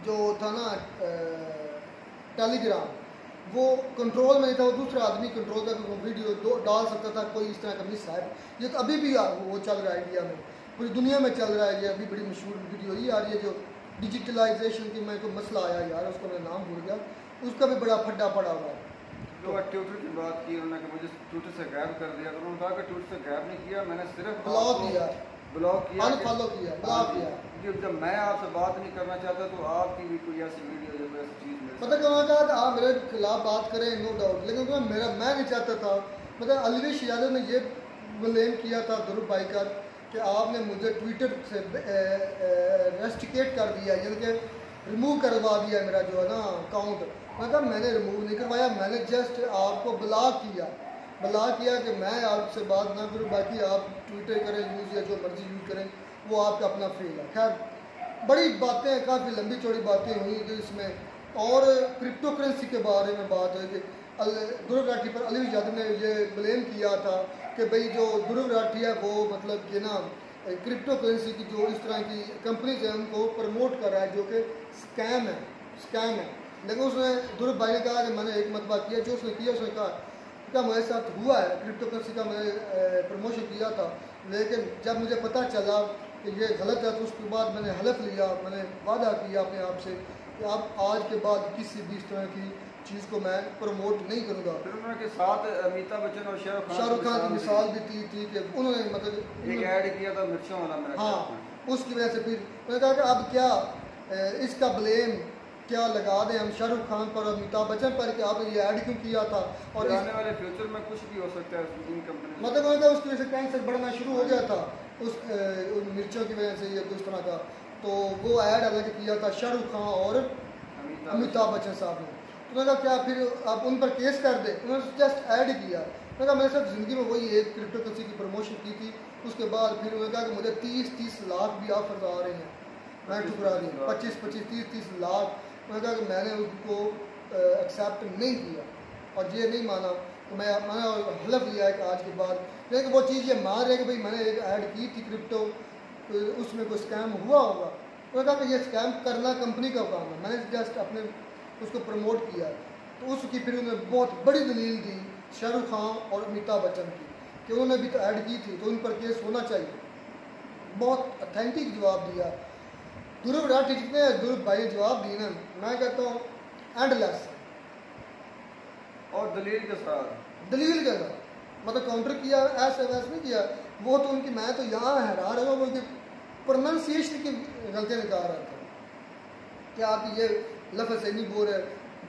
जो था ना टेलीग्राम, वो कंट्रोल में नहीं था, वो दूसरा आदमी कंट्रोल करके वो वीडियो डाल सकता था, कोई इस तरह का मिस है। ये तो अभी भी वो चल रहा है इंडिया में, पूरी दुनिया में चल रहा है, ये अभी बड़ी मशहूर वीडियो ही आ रही है। जो डिजिटलाइजेशन की मैं कोई मसला आया यार, उसका मैं नाम भूल गया, उसका भी बड़ा फड्डा पड़ा हुआ है। जो ट्विटर की बात की उन्होंने कि मुझे ट्विटर से गायब कर दिया, तो उन्होंने कहा कि ट्विटर से गायब नहीं किया, मैंने सिर्फ ब्लॉक किया, अनफॉलो किया, ब्लॉक किया। जब मैं आपसे बात नहीं करना चाहता तो आपकी भी कोई ऐसी वीडियो जो ऐसी चीज़ पता क्या कहा कि आप मेरे खिलाफ बात करें, नो डाउट, लेकिन मैं नहीं चाहता था। मतलब अलविश यादव ने ये ब्लेम किया था ध्रुव भाई का कि आपने मुझे ट्विटर से रेस्ट्रिकेट कर दिया, यानी कि रिमूव करवा दिया मेरा जो है ना अकाउंट। मतलब मैंने रिमूव नहीं करवाया, मैंने जस्ट आपको ब्लॉक किया कि मैं आपसे बात ना करूँ, बाकी आप ट्विटर करें यूज़ या जो मर्जी यूज़ करें, वो आपका अपना फेल है। खैर बड़ी बातें, काफ़ी लंबी चौड़ी बातें हुई कि इसमें, और क्रिप्टो करेंसी के बारे में बात है कि ध्रुव राठी पर अलविश यादव ने ये ब्लेम किया था कि भाई जो ध्रुव राठी है वो मतलब कि ना क्रिप्टो करेंसी की जो इस तरह की कंपनीज हैं उनको प्रमोट कर रहा है, जो कि स्कैम है। लेकिन उसने ध्रुव भाई ने कहा कि मैंने एक मतबा किया, जो उसने किया उसने कहा क्या मेरे साथ हुआ है, क्रिप्टो करेंसी का मैंने प्रमोशन किया था, लेकिन जब मुझे पता चला कि ये गलत है तो उसके बाद मैंने हलफ लिया, मैंने वादा किया अपने आप से कि अब आज के बाद किसी भी इस तरह की चीज़ को मैं प्रमोट नहीं करूँगा। फिर उनके साथ अमिताभ बच्चन और शाहरुख खान की मिसाल भी थी कि उन्होंने मतलब एक ऐड किया था मिर्चों वाला, हाँ, उसकी वजह से फिर उन्होंने कहा कि अब क्या इसका ब्लेम क्या लगा दें हम शाहरुख खान पर और अमिताभ बच्चन पर कि आपने ये ऐड क्यों किया था, और आने वाले फ्यूचर में कुछ भी हो सकता है इन कंपनी, मतलब उसकी वजह से कैंसर बढ़ना शुरू हो गया था उस मिर्चों की वजह से या कुछ तरह का। तो वो ऐड अलग किया था शाहरुख खान और अमिताभ बच्चन साहब ने। तो मैंने कहा क्या फिर आप उन पर केस कर दे, उन्होंने जस्ट ऐड किया। मैंने कहा मेरे साथ ज़िंदगी में वही एक क्रिप्टो करेंसी की प्रमोशन की थी, उसके बाद फिर उन्होंने कहा कि मुझे 30 लाख भी ऑफर्स आ रहे हैं, मैं ठुकरा दी 25-25 30-30 लाख। मैंने कहा कि मैंने उसको एक्सेप्ट नहीं किया और ये नहीं माना, तो मैंने हलफ लिया है कि आज के बाद, लेकिन वो चीज़ ये मान रहे कि भाई मैंने एक ऐड की थी क्रिप्टो, उसमें कोई स्कैम हुआ होगा। उन्होंने कहा कि ये स्कैम करना कंपनी का काम है, मैंने जस्ट अपने उसको प्रमोट किया। तो उसकी फिर उन्होंने बहुत बड़ी दलील दी शाहरुख खान और अमिताभ बच्चन की कि उन्होंने भी तो ऐड की थी तो उन पर केस होना चाहिए। बहुत अथेंटिक जवाब दिया ध्रुव राठी, जितने ध्रुव भाई जवाब दिए ना, मैं कहता हूँ एंडलेस और दलील के साथ मतलब काउंटर किया, ऐसे वैसे नहीं किया। वो तो उनकी, मैं तो यहाँ हैरान रहा हूँ, उनकी प्रोनाउंसिएशन की गलतियाँ निकाल रहा था क्या आप ये लफ्ज़ से नहीं बोल रहे।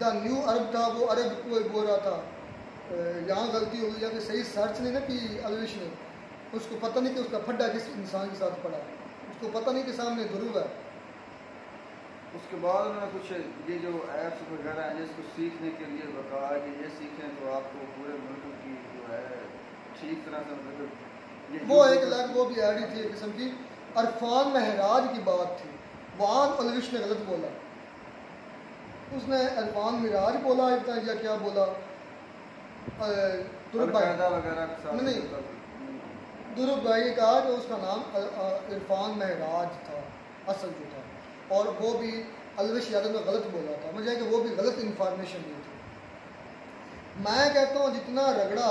द न्यू अरब था, वो अरब को बोल रहा था, यहाँ गलती हो गई या कि सही सर्च नहीं ना कि अलविश ने, उसको पता नहीं कि उसका फड्डा किस इंसान के साथ पड़ा, उसको पता नहीं कि सामने ध्रुव है। उसके बाद उन्होंने कुछ ये जो ऐप्स वगैरह हैं जिसको सीखने के लिए बताया कि ये सीखें तो आपको पूरे मुल्क की जो है ठीक तरह से मतलब वो एक लाख वो भी ऐड थी एक किस्म की। अरफान महराज की बात थी, वहाँ अलविश ने गलत बोला, उसने अरफान मिराज बोला इतना या क्या बोला, दुरुब भाई नहीं, दुरुब भाई ने कहा कि उसका नाम इरफान महराज था असल जो था, और वो भी अलविश यादव ने गलत बोला था, मुझे कि वो भी गलत इंफॉर्मेशन दी थी। मैं कहता हूँ जितना रगड़ा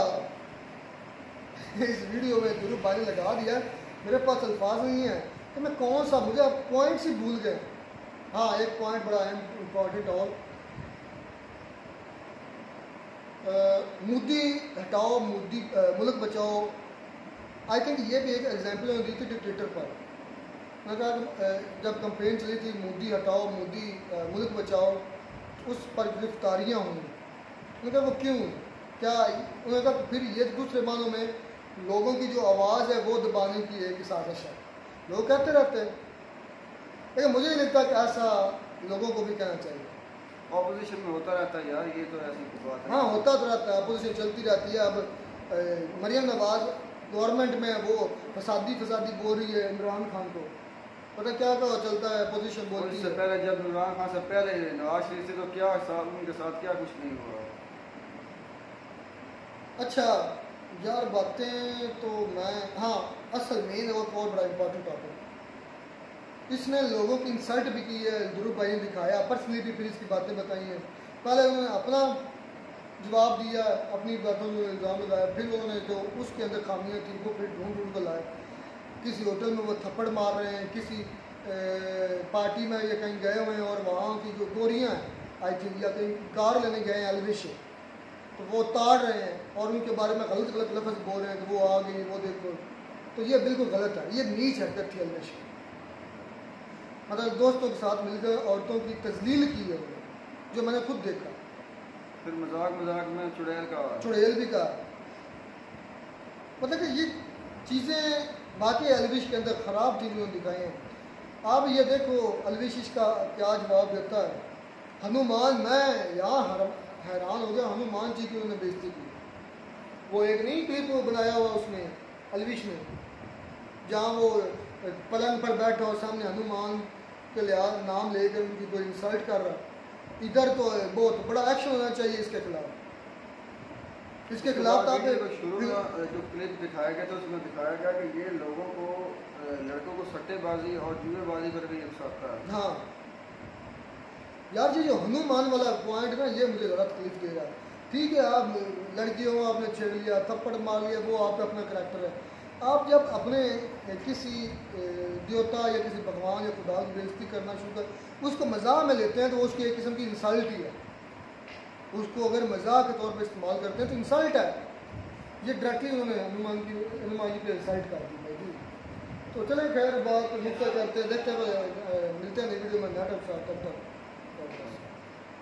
इस वीडियो में दुरुब भाई ने लगा दिया, मेरे पास अल्फाज नहीं है कि मैं कौन सा, मुझे अब पॉइंट्स ही भूल गए। हाँ एक पॉइंट बड़ा इम्पॉर्टेंट और मोदी हटाओ मोदी मुल्क बचाओ, आई थिंक ये भी एक एग्जांपल उन्होंने दी थी ट्विटर पर। मैं कहा जब कंपेन चली थी मोदी हटाओ मोदी मुल्क बचाओ, उस पर गिरफ्तारियाँ हुई, उन्होंने कहा वो क्यों क्या, उन्होंने कहा फिर ये दूसरे मानों में लोगों की जो आवाज़ है वो दबाने की एक साजिश है, लोग कहते रहते हैं, लेकिन मुझे नहीं लगता कि ऐसा लोगों को भी कहना चाहिए। ऑपोजिशन में होता रहता है यार, ये तो ऐसी बात है। हाँ होता तो रहता है, अपोजिशन चलती रहती है। अब मरियम नवाज गवर्नमेंट में वो फसादी बोल रही है इमरान खान को, पता क्या चलता है, अपोजिशन बोलती है। इससे पहले जब इमरान खान से पहले नवाज शरीफ से तो क्या उनके साथ क्या कुछ नहीं हुआ। अच्छा यार बातें तो मैं, हाँ असल मेन और बहुत बड़ा इंपॉर्टेंट टॉपिक, इसने लोगों की इंसल्ट भी की है, ध्रुव भाई ने दिखाया, पर्सनली भी फिर इसकी बातें बताई हैं। पहले उन्होंने अपना जवाब दिया, अपनी बातों में इल्ज़ाम लगाया, फिर उन्होंने जो उसके अंदर खामियाँ थी वो फिर ढूंढ कर लाए। किसी होटल में वो थप्पड़ मार रहे हैं, किसी पार्टी में या कहीं गए हुए हैं और वहाँ की जो गोरियाँ हैं आई थिंक या कहीं कार लेने गए हैं अलविश, तो वो ताड़ रहे हैं और उनके बारे में गलत लफ्ज़ बोल रहे हैं कि वो आ गई वो देखो, तो ये बिल्कुल गलत है, ये नीच हरकत थी अलविश। मतलब दोस्तों के साथ मिलकर औरतों की तजलील की है जो मैंने खुद देखा। फिर मजाक में चुड़ैल भी कहा। मतलब कि ये चीज़ें बाकी अलविश के अंदर ख़राब थी उन्होंने दिखाई हैं। आप ये देखो अलविश इसका क्या जवाब देता है। हनुमान, मैं यहाँ हैरान हो गया, हनुमान जी की उन्होंने बेइज्जती की। वो एक नहीं क्लिप बनाया हुआ उसने अलविश ने, जहाँ वो पलंग पर बैठा और सामने हनुमान के लिहाज नाम लेकर उनकी कोई इंसल्ट कर रहा। इधर तो बहुत बड़ा एक्शन होना चाहिए इसके खिलाफ। इसके खिलाफ आप शुरू में जो क्लिप दिखाया गया था उसमें दिखाया गया कि ये लोगों को, लड़कों को सट्टेबाजी और जुएबाजी पर भी उकसाता है। हाँ यार जी जो हनुमान वाला पॉइंट ना, ये मुझे ज़रा तकलीफ दे रहा है। ठीक है आप लड़कियों आपने छेड़ लिया, थप्पड़ मार लिया, वो आपका अपना करैक्टर है। आप जब अपने किसी देवता या किसी भगवान या खुदा की बेइज्जती करना शुरू कर, उसको मजाक में लेते हैं तो उसकी एक किस्म की इंसल्ट ही है। उसको अगर मजाक के तौर पे इस्तेमाल करते हैं तो इंसल्ट है। ये डायरेक्टली उन्होंने हनुमान जी पे इंसल्ट कर दी भाई। तो चले खैर बात मुक्त करते, देखते मिलते हैं वीडियो में नाटक साथ तब तक।